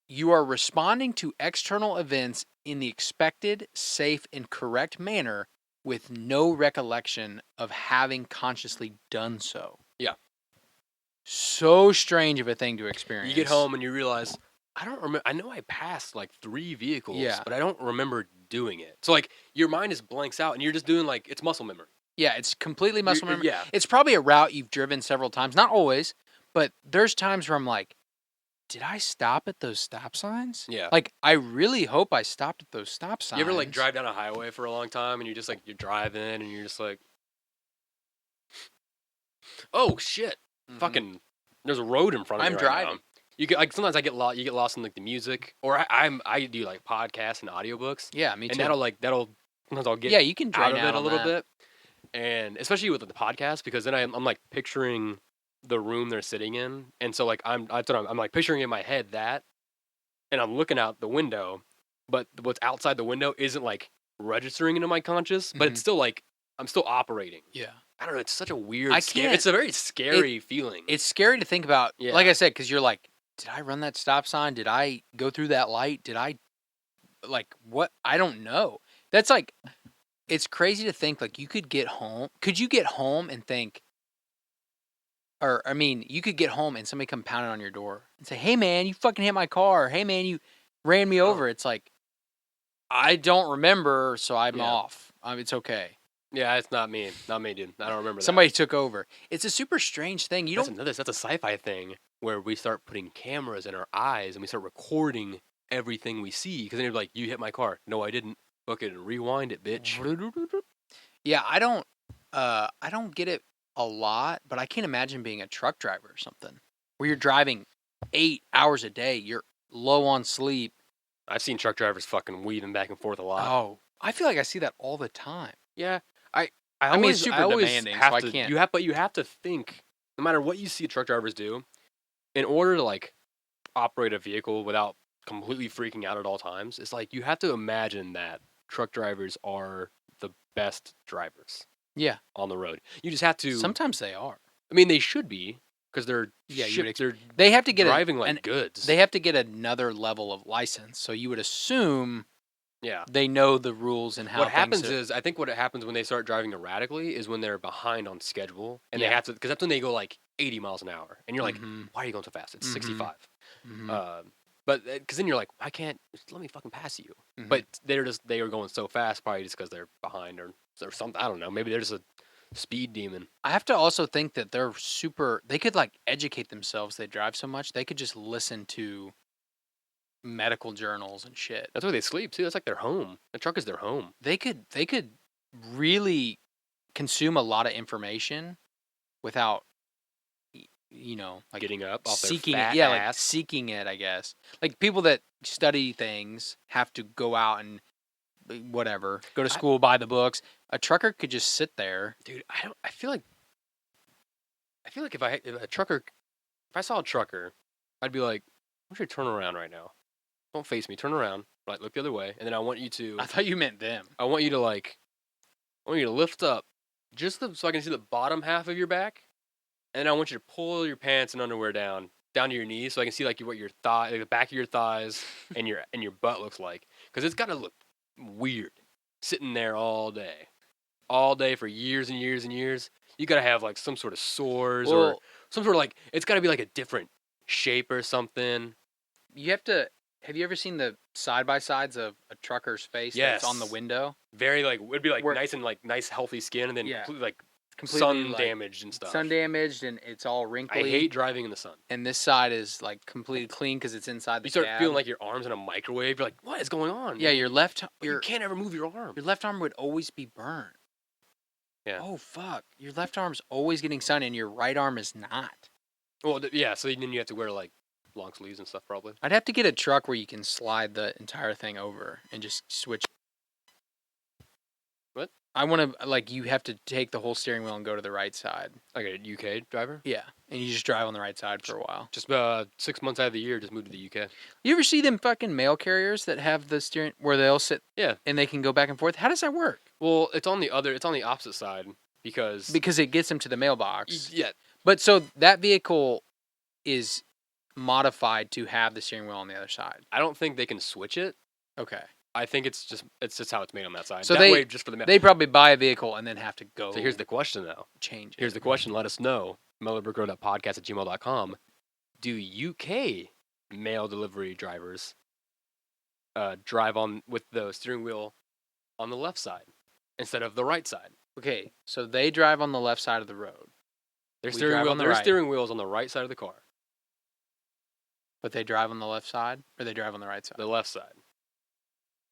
you are responding to external events in the expected, safe, and correct manner with no recollection of having consciously done so. Yeah. So strange of a thing to experience. You get home and you realize, I don't remember. I know I passed like 3 vehicles, Yeah. but I don't remember doing it. So like your mind just blanks out, and you're just doing like it's muscle memory. Yeah, it's completely muscle memory. Yeah. It's probably a route you've driven several times. Not always, but there's times where I'm like, did I stop at those stop signs? Yeah. Like, I really hope I stopped at those stop signs. You ever like drive down a highway for a long time, and you're driving, and you're just like, oh shit, Mhm. fucking, there's a road in front of me. I'm right driving. now. You get like sometimes I get lost. You get lost in like the music, or I do like podcasts and audiobooks, Yeah, me too. and that'll sometimes I'll get yeah, you can out drain of it out a on little that. bit, and especially with the podcast because then I'm like picturing the room they're sitting in, and so like I'm like picturing in my head that, and I'm looking out the window, but what's outside the window isn't like registering into my conscious, but Mhm. it's still like I'm still operating. Yeah. I don't know. It's such a weird. I It's can't- a very scary feeling. It's scary to think about. Yeah. Like I said, because you're like, did I run that stop sign? Did I go through that light? Did I, like, what? I don't know. That's like, it's crazy to think, like, you could get home. Could you get home and think, or, I mean, you could get home and somebody come pounding on your door and say, hey, man, you fucking hit my car. Hey, man, you ran me over. It's like, I don't remember, so I'm Yeah. off. It's okay. Yeah, it's not me, dude. I don't remember that. Somebody took over. It's a super strange thing. You don't. That's a sci-fi thing where we start putting cameras in our eyes and we start recording everything we see. Because then you're like, you hit my car. No, I didn't. Fucking rewind it, bitch. Yeah, I don't get it. a lot, but I can't imagine being a truck driver or something where you're driving 8 hours a day. You're low on sleep. I've seen truck drivers fucking weaving back and forth a lot. Oh, I feel like I see that all the time. Yeah, I I I mean, it's always super I always demanding, have so I to can't. you have to think no matter what you see truck drivers do, in order to like operate a vehicle without completely freaking out at all times, it's like you have to imagine that truck drivers are the best drivers Yeah, on the road. You just have to. sometimes they are. I mean, they should be because they're Yeah, you would shipped. They're They have to get driving like an goods. they have to get another level of license. So you would assume Yeah. they know the rules and how What things happens are. is, I think what happens when they start driving erratically is when they're behind on schedule and they Yeah. have to, because that's when they go like 80 miles an hour, and you're like, Mhm. why are you going so fast? It's Mhm. 65. Mhm. But because then you're like, I can't, just let me fucking pass you. Mhm. But they are going so fast, probably just because they're behind or something. I don't know. Maybe they're just a speed demon. I have to also think that they're super. They could like educate themselves. They drive so much. They could just listen to medical journals and shit. That's where they sleep too. That's like their home. The truck is their home. They could really consume a lot of information without like Getting up off their seeking fat it. Yeah, like ass. seeking it, I guess. Like people that study things have to go out and whatever, go to school, buy the books. A trucker could just sit there. Dude, I don't. I feel like if I saw a trucker, I'd be like, I want you to turn around right now. Don't face me. Turn around. Like look the other way, and then I want you to. I thought you meant them. I want you to like. I want you to lift up, so I can see the bottom half of your back, and then I want you to pull your pants and underwear down to your knees, so I can see like what your thigh, like the back of your thighs, and your butt looks like, because it's gotta look weird sitting there all day for years and years and years. You gotta have like some sort of sores or Well, some sort of like it's gotta be like a different shape or something. you have to. Have you ever seen the side by sides of a trucker's face that's on the Yes. window? Very like it'd be like Where- nice healthy skin, and then Yeah. completely sun like, damaged and stuff. sun damaged and it's all I wrinkly. hate driving in the sun. And this side is like completely clean because it's inside the You start cab. feeling like your arms in a microwave. You're like, what is going on? Yeah, your You can't ever move your arm. left arm would always be burned. Yeah. Oh fuck! Your left arm's always getting sun, and your right arm is not. Well, yeah. So then you have to wear like long sleeves and stuff, probably. I'd have to get a truck where you can slide the entire thing over and just switch. What? I want to like you have to take the whole steering wheel and go to the right side. Like a UK driver. Yeah, and you just drive on the right side for a while. Just 6 months out of the year, just move to the UK. You ever see them fucking mail carriers that have the steering where they'll sit? Yeah. And they can go back and forth. How does that work? Well, it's on the opposite side because Because it gets them to the mailbox. yeah. But so that vehicle is modified to have the steering wheel on the other side. I don't think they can switch it. Okay. I think it's just how it's made on that side. So that they- way, just for the mail. They probably buy a vehicle and then have to go So here's the question, though. change it. Here's the question. Let us know. mellowbrickroad.podcast@gmail.com. Do UK mail delivery drivers drive on with the steering wheel on the left side instead of the right side? Okay, so they drive on the left side of the road, Their We steering drive wheel, on the their right. steering wheel is on the right side of the car. but they drive on the left side, or they drive on the right side. The left side.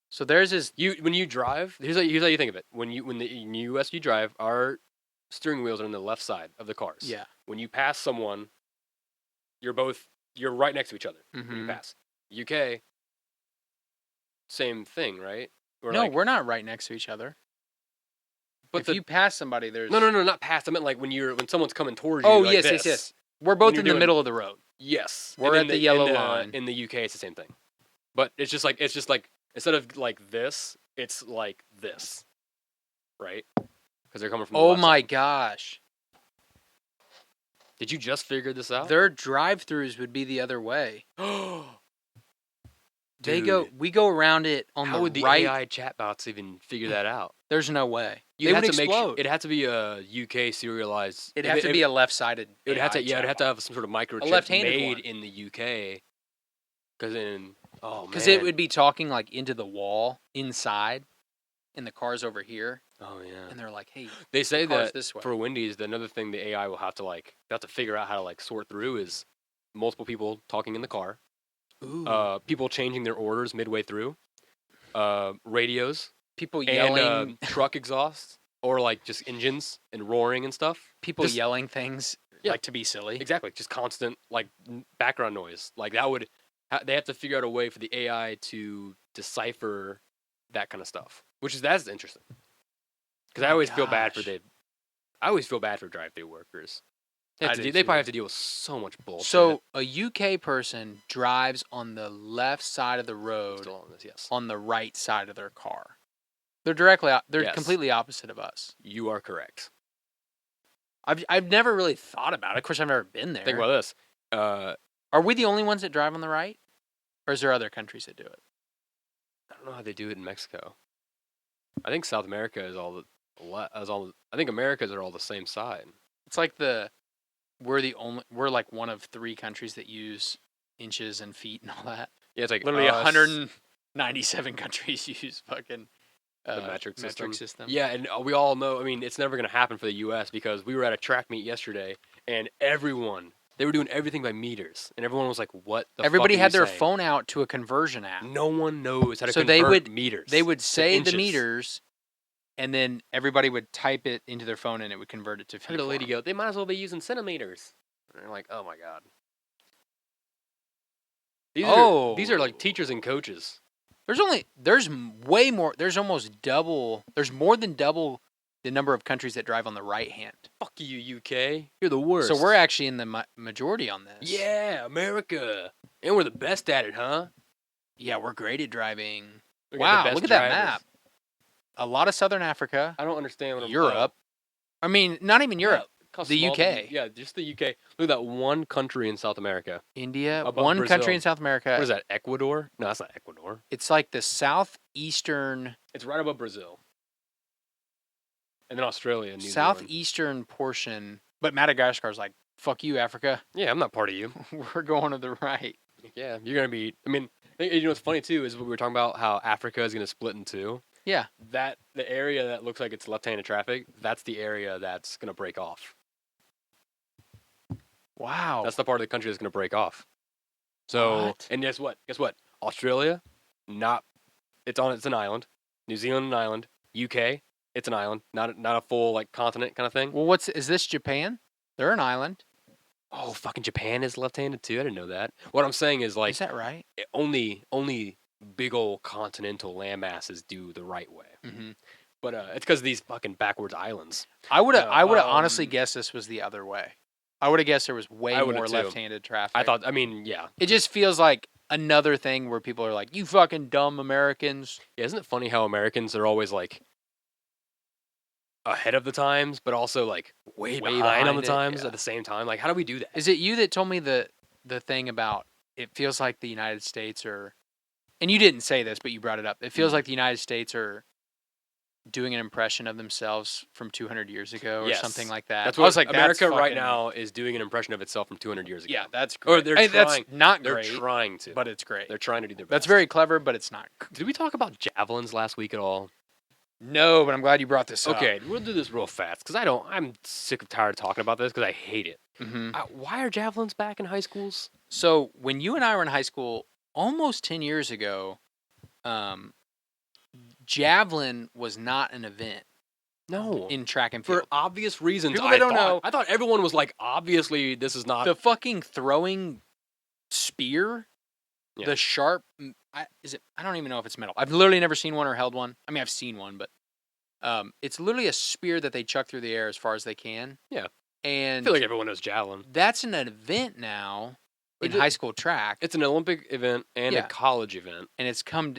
So theirs is When you drive, here's how you think of it. When in the US you drive, our steering wheels are on the left side of the cars. yeah. When you pass someone, you're right next to each other when you Mhm. pass. UK, same thing, right? No, we're not right next to each other. But If you pass somebody, there's no, not past. I meant like when someone's coming towards you. Oh like yes, this. yes. We're both you're in the doing- middle of the road. Yes, We're And at the yellow line. In the UK, it's the same thing, but it's just like instead of like this, it's like this, right? Because they're coming from. The Oh left my side. gosh. Did you just figure this out? Their drive-throughs would be the other way. Dude, We go around it on how the would the right. AI chatbots even figure that out? There's no way. You'd They have would to explode. It'd have to be a UK serialized. It'd have to be a left-sided. It would have to. AI Yeah, it'd have to chatbot. have some sort of microchip left-handed made one. in the UK. Because Because it would be talking like into the wall inside, and the car's over here, Oh yeah. and they're like, "Hey, They say car's that this way." for Wendy's, another thing the AI will have to figure out how to like sort through is multiple people talking in the car, ooh, people changing their orders midway through, radios people and yelling." truck exhausts. or like just engines and roaring and stuff. People Just- yelling things Yeah. like to be silly. Exactly, just constant like background noise. Like that would they have to figure out a way for the AI to decipher that kind of stuff, that's interesting. Because I My always feel bad for gosh. I always feel bad for drive-through workers. They, I have to do they probably too. have to deal with so much bullshit. So a UK person drives on the left side of the I'm road still on this, yes, on the right side of their car. They're Yes. completely opposite of us. you are correct. I've never really thought about it. Of course, I've never been there. Think about this. Are we the only ones that drive on the right, or is there other countries that do it? I don't know how they do it in Mexico. I think South America is I think Americas are all the same side. It's like we're like one of 3 countries that use inches and feet and all that. Yeah, it's like Literally us, 197 countries use fucking the metric system. Yeah. Yeah, and we all know. I mean, it's never going to happen for the U.S. because we were at a track meet yesterday, and they were doing everything by meters, and everyone was like, "What the?" Everybody fuck are had you their saying? phone out to a conversion app. No one knows how to So convert meters. They would to say the inches. meters, and then everybody would type it into their phone, and it would convert it to How feet. did the for lady 'em. go? They might as well be using centimeters. And they're like, "Oh my god." These are like teachers and coaches. There's way more. There's almost double. There's more than double the number of countries that drive on the right hand. Fuck you, UK. You're the worst. So we're actually in the majority on this. Yeah, America, and we're the best at it, huh? Yeah, we're great at driving. We got the Wow, best look at that drivers. map. A lot of Southern Africa, I don't understand what Europe. I mean, not even Europe. How The small UK. Yeah, just the UK. Look at that one country in South America. India, Above one country Brazil. in South America. What is that? Ecuador? No, that's not Ecuador. It's like the southeastern It's right above Brazil. And then Australia and New Zealand. southeastern portion. But Madagascar's like, fuck you, Africa. Yeah, I'm not part of you. We're going to the right. Yeah, you're gonna be. I mean, you know what's funny too is we were talking about how Africa is gonna split in two. Yeah. The area that looks like it's left-handed traffic, that's the area that's gonna break off. Wow. That's the part of the country that's gonna break off. So, What? and guess what? Guess what? Australia, it's an island. New Zealand, an island. UK, it's an island, not a full like continent kind of thing. Well, is this Japan? They're an island. Oh, fucking Japan is left-handed too. I didn't know that. What I'm saying is like Is that right? only big old continental landmasses do the right way. Mm-hmm. But it's because of these fucking backwards islands. I would have No, honestly guessed this was the other way. I would have guessed there was way I would've more too. left-handed traffic. I mean, yeah. It just feels like another thing where people are like, "You fucking dumb Americans." Yeah, isn't it funny how Americans are always like ahead of the times, but also like way behind on the behind it, times yeah. at the same time? Like, how do we do that? Is it you that told me the thing about it feels like the United States are, and you didn't say this, but you brought it up. It feels like the United States are doing an impression of themselves from 200 years ago or Yes. something like that. That's I what was like, America that's right fucking- now is doing an impression of itself from 200 years ago. Yeah, that's Or great. they're Hey, trying. that's not They're great, trying to. but it's great. They're trying to do their best. That's very clever, but it's not. Did we talk about javelins last week at all? No, but I'm glad you brought this up. Okay, we'll do this real fast because I'm sick of tired of talking about this because I hate it. Mm-hmm. Why are javelins back in high schools? So when you and I were in high school, almost 10 years ago, javelin was not an event No, in track and field. for obvious reasons. People that don't know- I thought everyone was like, obviously, this is not. The fucking throwing spear, Yeah. the sharp, I don't even know if it's metal. I've literally never seen one or held one. I mean, I've seen one, but it's literally a spear that they chuck through the air as far as they can. Yeah. I And feel like everyone knows javelin. that's an event now in Is it- high school track, It's an Olympic event and Yeah. a college event. and it's come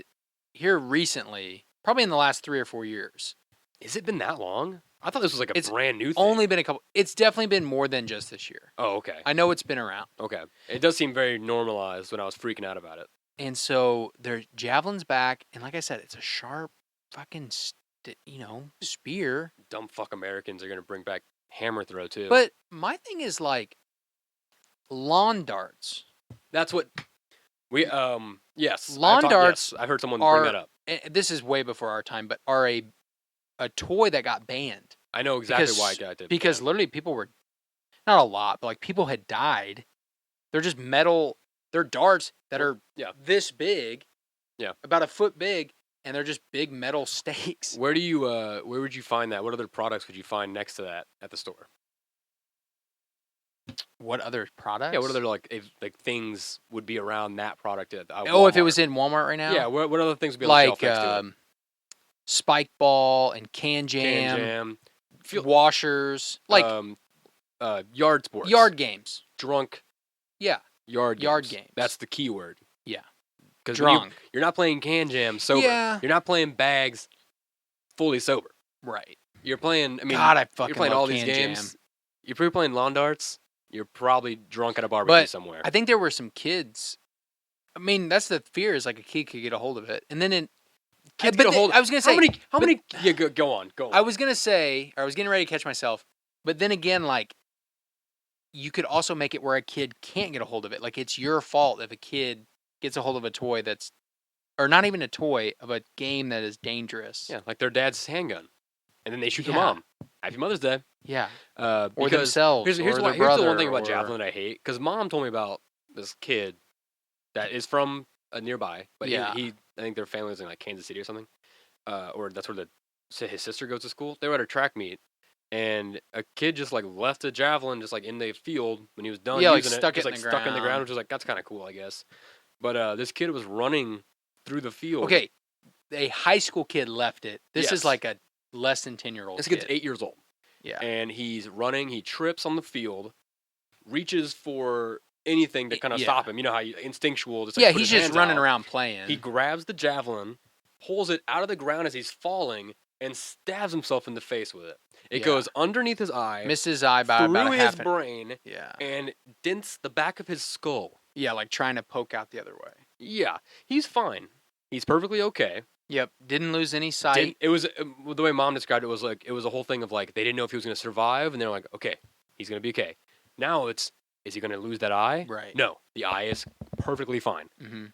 here recently, probably in the last 3 or 4 years. Has it been that long? I thought this was like a It's brand new thing. Only been a couple. It's definitely been more than just this year. Oh, okay. I know it's been around. Okay. It does seem very normalized when I was freaking out about it. And so their javelin's back, and like I said, it's a sharp fucking spear. Dumb fuck Americans are gonna bring back hammer throw too. But my thing is like lawn darts. that's what we yes. Lawn darts I've heard someone are- bring that up. This is way before our time, but are a toy that got banned I know exactly because- why it got because literally people were not a lot, but like people had died. They're just metal. They're darts that are yeah. this big. Yeah. About a foot big, and they're just big metal stakes. Where would you find that? What other products would you find next to that at the store? What other products? Yeah, what other like things would be around that product at Oh, if it Walmart? was in Walmart right now? Yeah, what other things would be on the shelf Like next to it? Spike Ball and Can Jam, Can Jam, washers, like yard sports, yard games. drunk Yeah, yard yard games. games. That's the key word. Yeah, Because drunk. you're not playing Can Jam sober. Yeah. You're not playing bags fully sober. Right. You're playing. I mean, God, I fucking you're playing love all these Can games. Jam. You're probably playing lawn darts. You're probably drunk at a barbecue But somewhere. I think there were some kids. I mean, that's the fear is like a kid could get a hold of it, and then Kids get a hold. I was gonna say how many? Yeah, go on. I was gonna say, or I was getting ready to catch myself, but then again, like, you could also make it where a kid can't get a hold of it. Like, it's your fault if a kid gets a hold of a toy that's, or not even a toy, of a game that is dangerous. Yeah, like their dad's handgun, and then they shoot their Yeah. mom. Happy Mother's Day. Yeah. Or themselves, Here's or the their brother, one thing about or- javelin that I hate. Because mom told me about this kid that is from nearby, but Yeah. he I think their family was in like Kansas City or something, or that's where his sister goes to school. They were at a track meet, and a kid just like left a javelin just like in the field when he was done. Yeah, like, using stuck it, it just in like the stuck in the ground, ground. which was like that's kind of cool, I guess. But this kid was running through the field. Okay, a high school kid left it. This Yes. is like a less than 10-year-old This kid. kid's 8 years old. Yeah. And he's running. He trips on the field, reaches for anything to kind of Yeah. stop him. You know how instinctual. Just like Yeah, put he's his just hands running out. around playing. He grabs the javelin, pulls it out of the ground as he's falling, and stabs himself in the face with it. It Yeah. goes underneath his eye, Missed his eye by about through a his half. brain, Yeah. and dents the back of his skull. Yeah, like trying to poke out the other way. Yeah, he's fine. He's perfectly okay. Yep. Didn't lose any sight. It was the way mom described it was like it was a whole thing of like they didn't know if he was going to survive, and they're like, okay, he's going to be okay. Now is he going to lose that eye? Right. No, the eye is perfectly fine. Mm-hmm.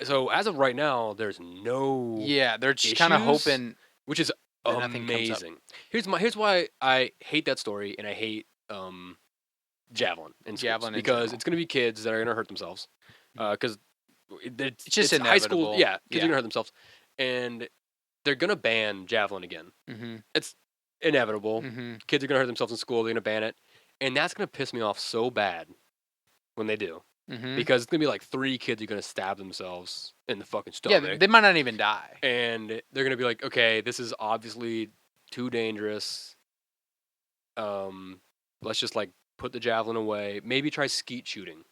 So as of right now, there's no Yeah, they're just kind of issues, hoping. which is that nothing comes up. amazing. Here's why I hate that story and I hate javelin in schools, Javelin in because general. it's going to be kids that are going to hurt themselves because it's just high school. inevitable. Yeah, kids Yeah. are going to hurt themselves, and they're going to ban javelin again. Mm-hmm. It's inevitable. Mm-hmm. Kids are going to hurt themselves in school. They're going to ban it. And that's going to piss me off so bad when they do. Mm-hmm. Because it's going to be like 3 kids are going to stab themselves in the fucking Yeah, stomach. they might not even die. And they're going to be like, okay, this is obviously too dangerous. Let's just like put the javelin away. Maybe try skeet shooting.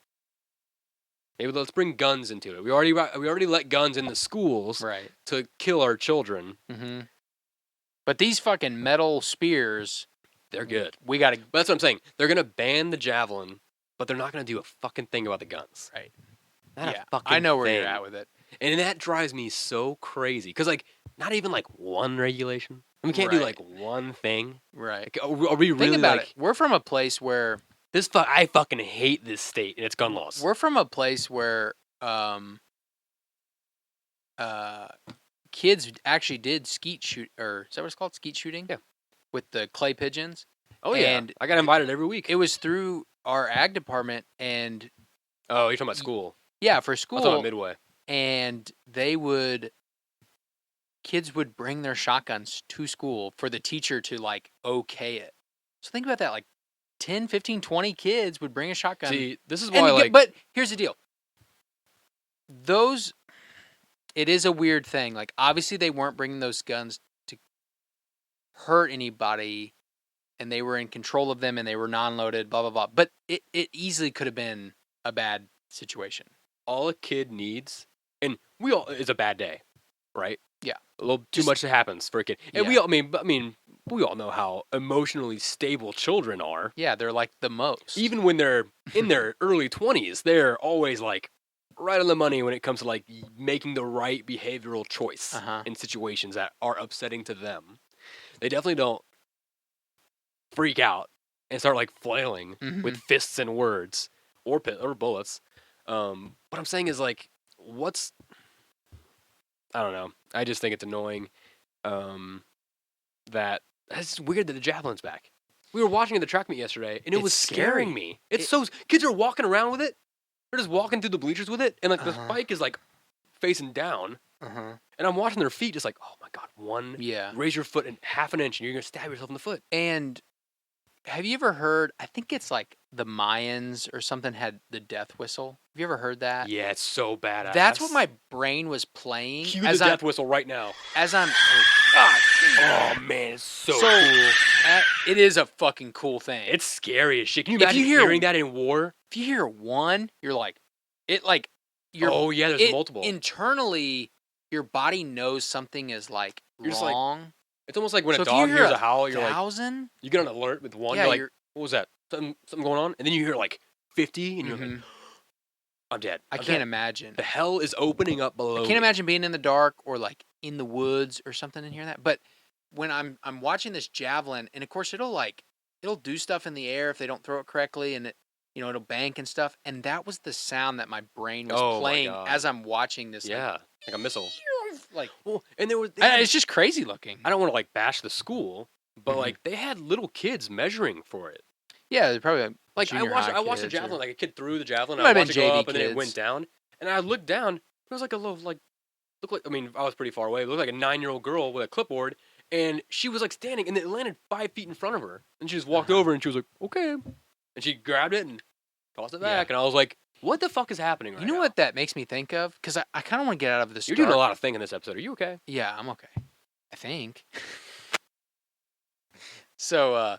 Maybe let's bring guns into it. We already let guns in the schools Right. to kill our children. Mm-hmm. But these fucking metal spears, They're good. we got to. But that's what I'm saying. They're gonna ban the javelin, but they're not gonna do a fucking thing about the guns. Right. Not Yeah, a fucking I know where thing. you're at with it. And that drives me so crazy. Cause like not even like one regulation. And we can't do like Right. one thing. Right. Like, are we really Think about like it. We're from a place where I fucking hate this state and its gun laws. we're from a place where kids actually did skeet shoot, or is that what it's called? Skeet shooting? Yeah. With the clay pigeons. Oh yeah. and I got invited every week. It was through our ag department, and Oh, you're talking about school. yeah, for I was talking about school, Midway. and kids would bring their shotguns to school for the teacher to like okay it. So think about that, like 10, 15, 20 kids would bring a shotgun. See, this is And why again- like but here's the deal. It is a weird thing. Like, obviously they weren't bringing those guns to hurt anybody, and they were in control of them, and they were non-loaded, blah, blah, blah. But it easily could have been a bad situation. all a kid needs, and it's a bad day, right? Yeah. A little too Just- much happens for a kid. And Yeah. we all know how emotionally stable children are. Yeah, they're like the most. Even when they're in their early 20s, they're always like right on the money when it comes to like making the right behavioral choice Uh-huh. in situations that are upsetting to them. They definitely don't freak out and start like flailing with fists and words or bullets. What I'm saying is like, I don't know. I just think it's annoying that it's weird that the javelin's back. We were watching the track meet yesterday, and it It's was scary. scaring me. Kids are walking around with it. They're just walking through the bleachers with it, and like the Uh-huh. spike is like facing down. Uh-huh. And I'm watching their feet, just like, oh my god, Yeah. raise your foot in half an inch, and you're gonna stab yourself in the foot. And have you ever heard, I think it's like the Mayans or something had the death whistle. Have you ever heard that? Yeah, it's so badass. That's what my brain was playing. Cue the death whistle right now. As I'm... Oh man, it's so cool. It is a fucking cool thing. It's scary as shit. Can you If imagine you hear- hearing that in war? If you hear one, you're like... You're, Oh yeah, there's multiple. Internally, your body knows something is like You're just like, wrong. It's almost like when So a if you dog hear hears a howl, you're like, 1,000? you get an alert with one. Yeah, you're like, what was that? Something going on? And then you hear like 50, and you're like, Mhm. I'm dead. I I'm can't dead. imagine. The hell is opening up below. I me. can't imagine being in the dark or like in the woods or something and hearing that. But when I'm watching this javelin, and of course it'll do stuff in the air if they don't throw it correctly, and it'll bank and stuff. And that was the sound that my brain was Oh my playing God. as I'm watching this. Yeah, like a missile. Like Well, and there was. it's just crazy looking. I don't want to like bash the school, but Mhm. like they had little kids measuring for it. Yeah, they're probably Like junior I high watched the kids or- javelin. Like a kid threw the javelin. Might And I have watched been it go JV up, and then it kids. went down. And I looked down. There was like a little like, looked like. I mean, I was pretty far away. It looked like a 9-year-old girl with a clipboard, and she was like standing, and it landed 5 feet in front of her. And she just walked Uh-huh. over, and she was like, "Okay," and she grabbed it and tossed it Yeah. back. And I was like, "What the fuck is happening right You know now?" what that makes me think of? Because I kind of want to get out of this. You're doing a lot of thinking this episode. Are you okay? Yeah, I'm okay. I think. So,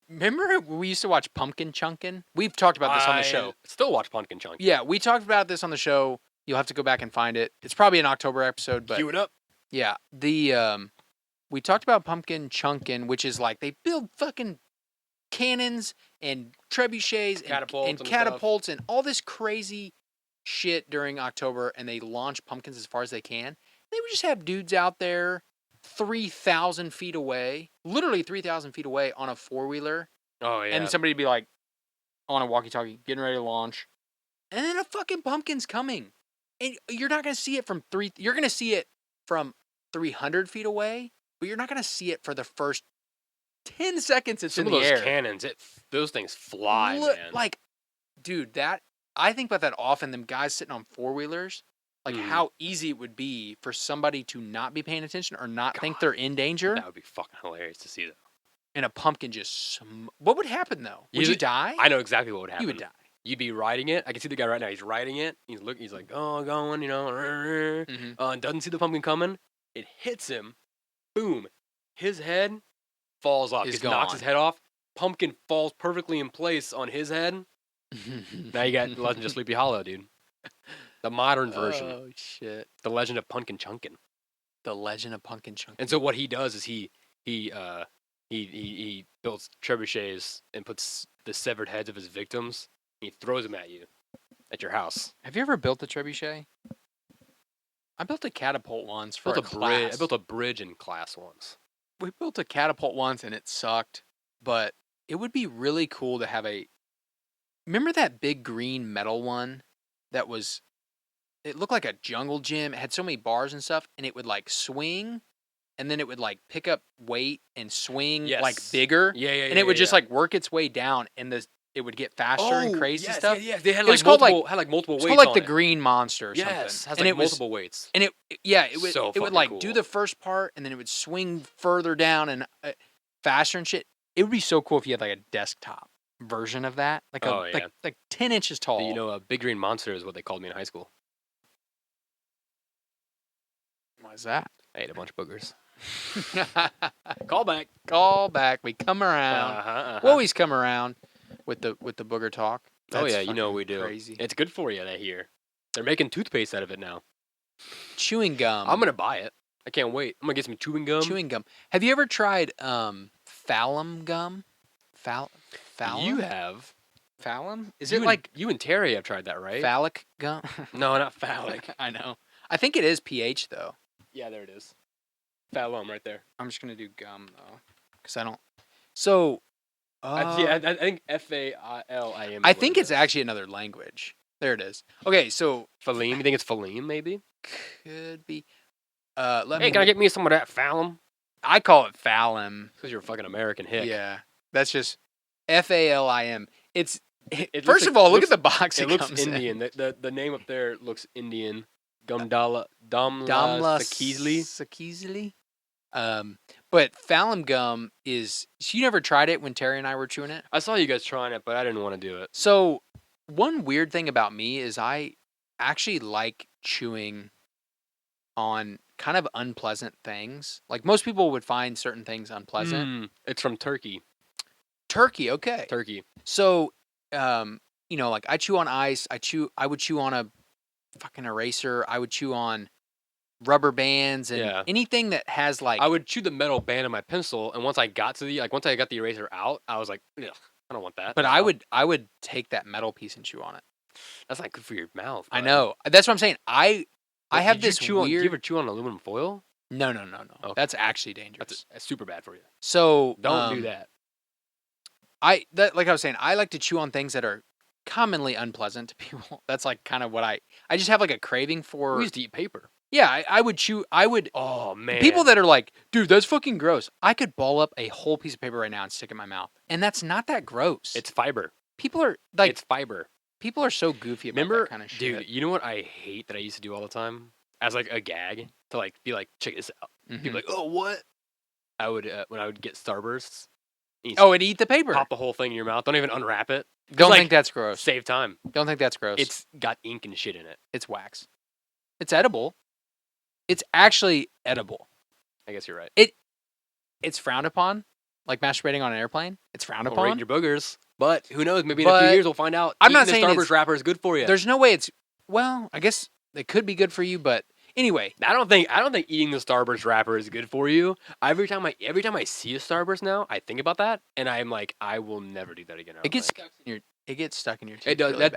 remember when we used to watch Pumpkin Chunkin'? We've talked about this on the show. Still watch Pumpkin Chunk. Yeah, we talked about this on the show. You'll have to go back and find it. It's probably an October episode, but Cue it up. yeah, we talked about Pumpkin Chunkin', which is like they build fucking cannons and trebuchets Catapults and and catapults and all this crazy shit during October, and they launch pumpkins as far as they can. They would just have dudes out there 3,000 feet away, literally 3,000 feet away on a four-wheeler, Oh yeah. and somebody'd be like on a walkie-talkie, getting ready to launch, and then a fucking pumpkin's coming, and you're not gonna see it from you're gonna see it from 300 feet away, but you're not gonna see it for the first 10 seconds it's Some in of the those air. cannons, those things fly, Look, man. like, dude, I think about that often. Them guys sitting on four-wheelers, like Mhm. how easy it would be for somebody to not be paying attention or not think God, they're in danger, that would be fucking hilarious to see that. and a pumpkin just. What would happen though? Would you die? I know exactly what would happen. You would die. You'd be riding it. I can see the guy right now. He's riding it. He's like, oh, going, Mhm. and doesn't see the pumpkin coming. It hits him. Boom. His head falls off. Is Just knocks his gone. head off. Pumpkin falls perfectly in place on his head. Now you got the Legend of Sleepy Hollow, dude. The modern version. Oh shit! The Legend of Pumpkin Chunkin'. The Legend of Pumpkin Chunkin'. And so what he does is he builds trebuchets and puts the severed heads of his victims. And he throws them at you, at your house. Have you ever built a trebuchet? I built a catapult once for Built a a bridge. class. I built a bridge in class once. We built a catapult once and it sucked, but it would be really cool to have a. Remember that big green metal one that was. It looked like a jungle gym. It had so many bars and stuff, and it would like swing, and then it would like pick up weight and swing like Yes. bigger, Yeah, yeah, and it would just like work its way down, and it would get faster and crazy yes, stuff. Yeah, they had It was like called, multiple, had like multiple It's weights called like on the it. Green Monster or Yes, something. has and like it was multiple weights. and it would So it would fucking like cool. do the first part and then it would swing further down and faster and shit. It would be so cool if you had like a desktop version of that, like Oh, yeah. like 10 inches tall. You know, a big green monster is what they called me in high school. What is that? I ate a bunch of boogers. Call back. Call back. We come around. We always come around with the booger talk. Oh That's yeah, you know fucking we do. Crazy. It's good for you, I hear. They're making toothpaste out of it now. Chewing gum. I'm gonna buy it. I can't wait. I'm gonna get some chewing gum. chewing gum. Have you ever tried phalum gum? Phalum? You have. Phalum? Is You it and- like you and Terry have tried that, right? phallic gum? No, not phallic. I know. I think it is pH though. Yeah, there it is. Phallum right there. I'm just gonna do gum though, because I don't. So, I think F-A-L-I-M. I think it's actually another language. There it is. Okay, so Phaleem. You think it's Phaleem, maybe? could be. Let Hey, me. can I get me some of that Phallum? I call it phalum. Because you're a fucking American hick. Yeah, that's just F-A-L-I-M. It's It first looks of all, look looks- at the box. It looks comes in. Indian. The name up there looks Indian. Damla Sakizli. Sakizli. But Fallum gum is. So you never tried it when Terry and I were chewing it? I saw you guys trying it, but I didn't want to do it. So one weird thing about me is I actually like chewing on kind of unpleasant things. Like most people would find certain things unpleasant. It's from Turkey. Turkey, okay. Turkey. So, like I chew on ice. I would chew on a fucking eraser. I would chew on rubber bands and anything that has like. I would chew the metal band of my pencil, and once I got the eraser out, I was like, ugh, I don't want that. But I would take that metal piece and chew on it. That's not good for your mouth. I know. That's what I'm saying. I have this weird. weird. Do you ever chew on aluminum foil? No. Okay. That's actually dangerous. That's super bad for you. So don't do that. Like I was saying, I like to chew on things that are commonly unpleasant to people. That's like kind of what I just have like a craving for. We used to eat paper. Yeah, I would chew. Oh man. People that are like, dude, that's fucking gross. I could ball up a whole piece of paper right now and stick it in my mouth, and that's not that gross. It's fiber. People are like, it's fiber. People are so goofy about that kind of shit. Dude, you know what I hate that I used to do all the time as like a gag to like be like, check this out. Mm-hmm. People like, oh what? I would when I would get Starbursts. And eat the paper. Pop the whole thing in your mouth. Don't even unwrap it. Don't think that's gross. Save time. Don't think that's gross. It's got ink and shit in it. It's wax. It's edible. It's actually edible. I guess you're right. It's frowned upon, like masturbating on an airplane. It's frowned upon. Rate your boogers. But who knows? Maybe in a few years we'll find out. I'm not saying the Starburst wrapper is good for you. There's no way it's. Well, I guess it could be good for you, but anyway, I don't think eating the Starburst wrapper is good for you. Every time I see a Starburst now, I think about that, and I'm like, I will never do that again. It gets stuck in your teeth. It does. Really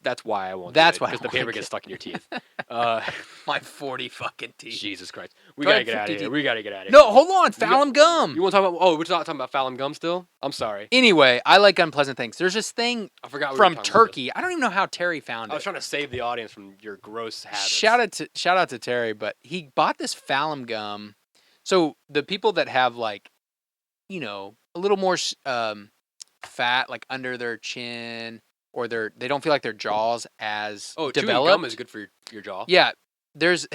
That's why I won't. That's why because the paper gets stuck in your teeth. My 40 fucking teeth. Jesus Christ, we gotta get out of here. We gotta get out of here. No, hold on, Fallum gum. You want to talk about? Oh, we're talking about Fallum gum still. I'm sorry. Anyway, I like unpleasant things. There's this thing I forgot from Turkey. I don't even know how Terry found it. I was trying to save the audience from your gross habits. Shout out to Terry, but he bought this Fallum gum. So the people that have like, a little more fat like under their chin, or they don't feel like their jaws as developed. Chewing gum is good for your jaw. Yeah, there's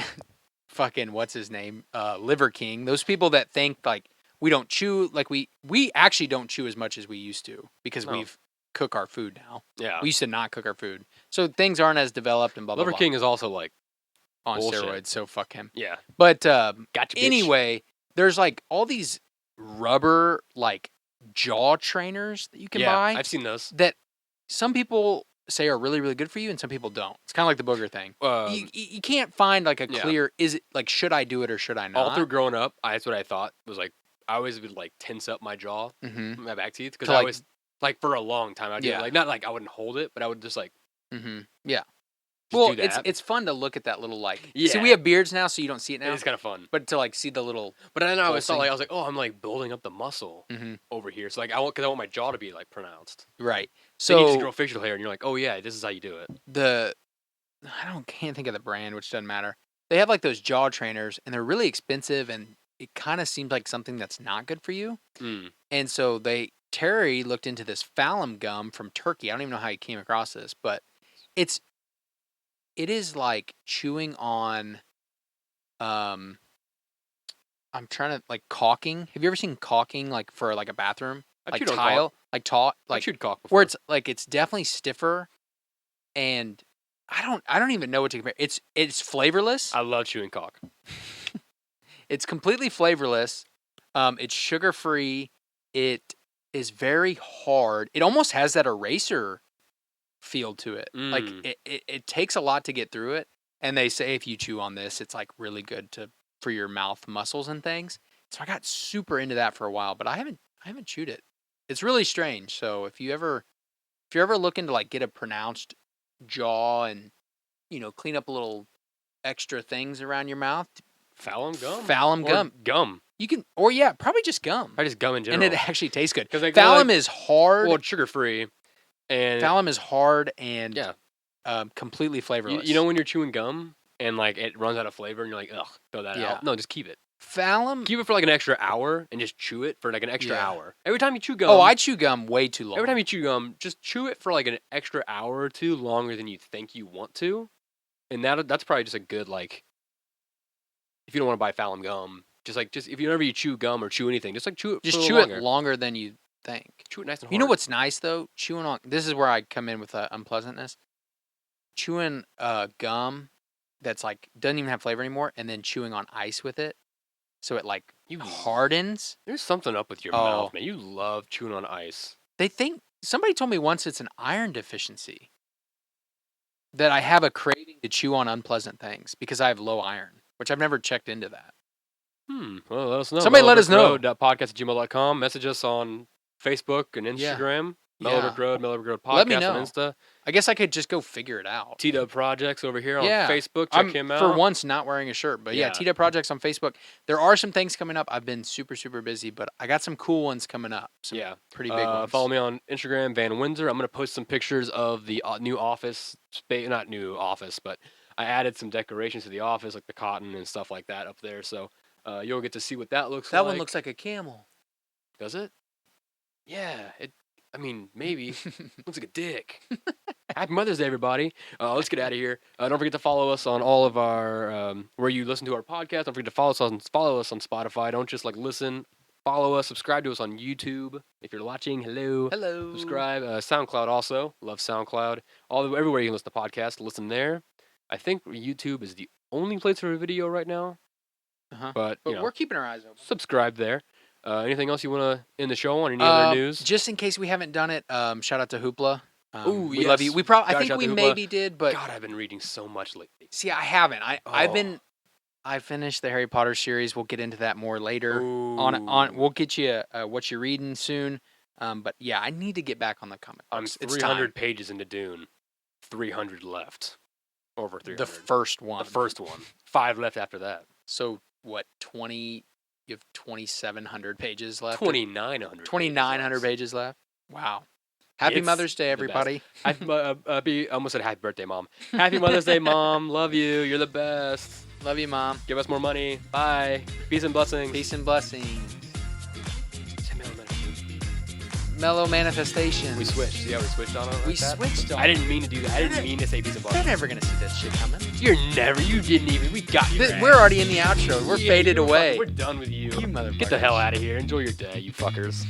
fucking what's his name, Liver King. Those people that think like we don't chew, like we actually don't chew as much as we used to because we've cook our food now. Yeah, we used to not cook our food, so things aren't as developed and blah blah. Liver King is also like on bullshit. Steroids, so fuck him. Yeah, but gotcha, anyway, there's like all these rubber like jaw trainers that you can buy. I've seen those. That some people say are really, really good for you, and some people don't. It's kind of like the booger thing. You can't find like a clear. Is it like should I do it or should I not? All through growing up, that's what I thought was like. I always would like tense up my jaw, my back teeth, because I was like for a long time. I'd do it, like not like I wouldn't hold it, but I would just like. Yeah. Well, it's fun to look at that little like. Yeah. See, we have beards now, so you don't see it now. It's kind of fun, but to like see the little. But then I always thought like I was like, oh, I'm like building up the muscle over here. So like because I want my jaw to be like pronounced. Right. So you just grow facial hair, and you're like, oh yeah, this is how you do it. Can't think of the brand, which doesn't matter. They have like those jaw trainers, and they're really expensive, and it kind of seems like something that's not good for you. And so Terry looked into this Fallum gum from Turkey. I don't even know how he came across this, but it is like chewing on, I'm trying to like caulking. Have you ever seen caulking like for like a bathroom? I've like tile, like taut, like chewed caulk before. Where it's like it's definitely stiffer, and I don't even know what to compare. It's flavorless. I love chewing caulk. It's completely flavorless. It's sugar free. It is very hard. It almost has that eraser feel to it. Like it takes a lot to get through it. And they say if you chew on this, it's like really good for your mouth muscles and things. So I got super into that for a while, but I haven't chewed it. It's really strange. So if you're ever looking to like get a pronounced jaw and clean up a little extra things around your mouth, Fallum gum. Fallum gum. Gum. You can, probably just gum. I just gum in general. And it actually tastes good. Because Fallum is hard. Well, sugar free. And Fallum is hard and completely flavorless. You know when you're chewing gum and like it runs out of flavor and you're like, ugh, throw that out. No, just keep it. Fallum. Keep it for like an extra hour and just chew it for like an extra hour. Every time you chew gum. Oh, I chew gum way too long. Every time you chew gum, just chew it for like an extra hour or two longer than you think you want to. And that's probably just a good, like, if you don't want to buy Fallon gum, just if you whenever you chew gum or chew anything, just like chew it. Just for a chew little it longer than you think. Chew it nice and hard. You know what's nice though? Chewing on. This is where I come in with unpleasantness. Chewing gum that's like doesn't even have flavor anymore, and then chewing on ice with it, so it like hardens. There's something up with your mouth, man. You love chewing on ice. Somebody told me once it's an iron deficiency. That I have a craving to chew on unpleasant things because I have low iron, which I've never checked into that. Well, let us know. Somebody let us know. Podcast@gmail.com. Message us on Facebook and Instagram. Mellow Brick Road, Mellow Brick Road Podcast Let me know. on Insta. I guess I could just go figure it out. T-Dub Projects over here on Facebook. Check him out. For once, not wearing a shirt. But T-Dub Projects on Facebook. There are some things coming up. I've been super, super busy, but I got some cool ones coming up. Some pretty big ones. Follow me on Instagram, Van Windsor. I'm going to post some pictures of the new office space. Not new office, but I added some decorations to the office, like the cotton and stuff like that up there. So you'll get to see what that looks like. That one looks like a camel. Does it? Yeah. Maybe. Looks like a dick. Happy Mother's Day, everybody. Let's get out of here. Don't forget to follow us on all of our, where you listen to our podcast. Don't forget to follow us on Spotify. Don't just listen. Follow us. Subscribe to us on YouTube. If you're watching, hello. Hello. Subscribe. SoundCloud also. Love SoundCloud. Everywhere you can listen to podcasts, listen there. I think YouTube is the only place for a video right now. But we're keeping our eyes open. Subscribe there. Anything else you want to end the show on? Any other news? Just in case we haven't done it, shout out to Hoopla. We love you. I think we maybe did, but God, I've been reading so much lately. See, I haven't. I finished the Harry Potter series. We'll get into that more later. We'll get you what you're reading soon. But yeah, I need to get back on the comic books. I'm 300 pages into Dune. 300 left. Over 300. The first one. 5 left after that. So what? 20. You have 2,700 pages left. 2,900. 2,900 pages left. Wow. Happy Mother's Day, everybody. I almost said happy birthday, Mom. Happy Mother's Day, Mom. Love you. You're the best. Love you, Mom. Give us more money. Bye. Peace and blessings. Peace and blessings. Mellow manifestation. We switched. See how we switched on it? We switched on it. I didn't mean to do that. I didn't mean to say peace and blessings. They're never going to see that shit coming. You didn't even. We got you. We're already in the outro. We're faded away. We're done with you. You motherfuckers. Get the hell out of here. Enjoy your day, you fuckers.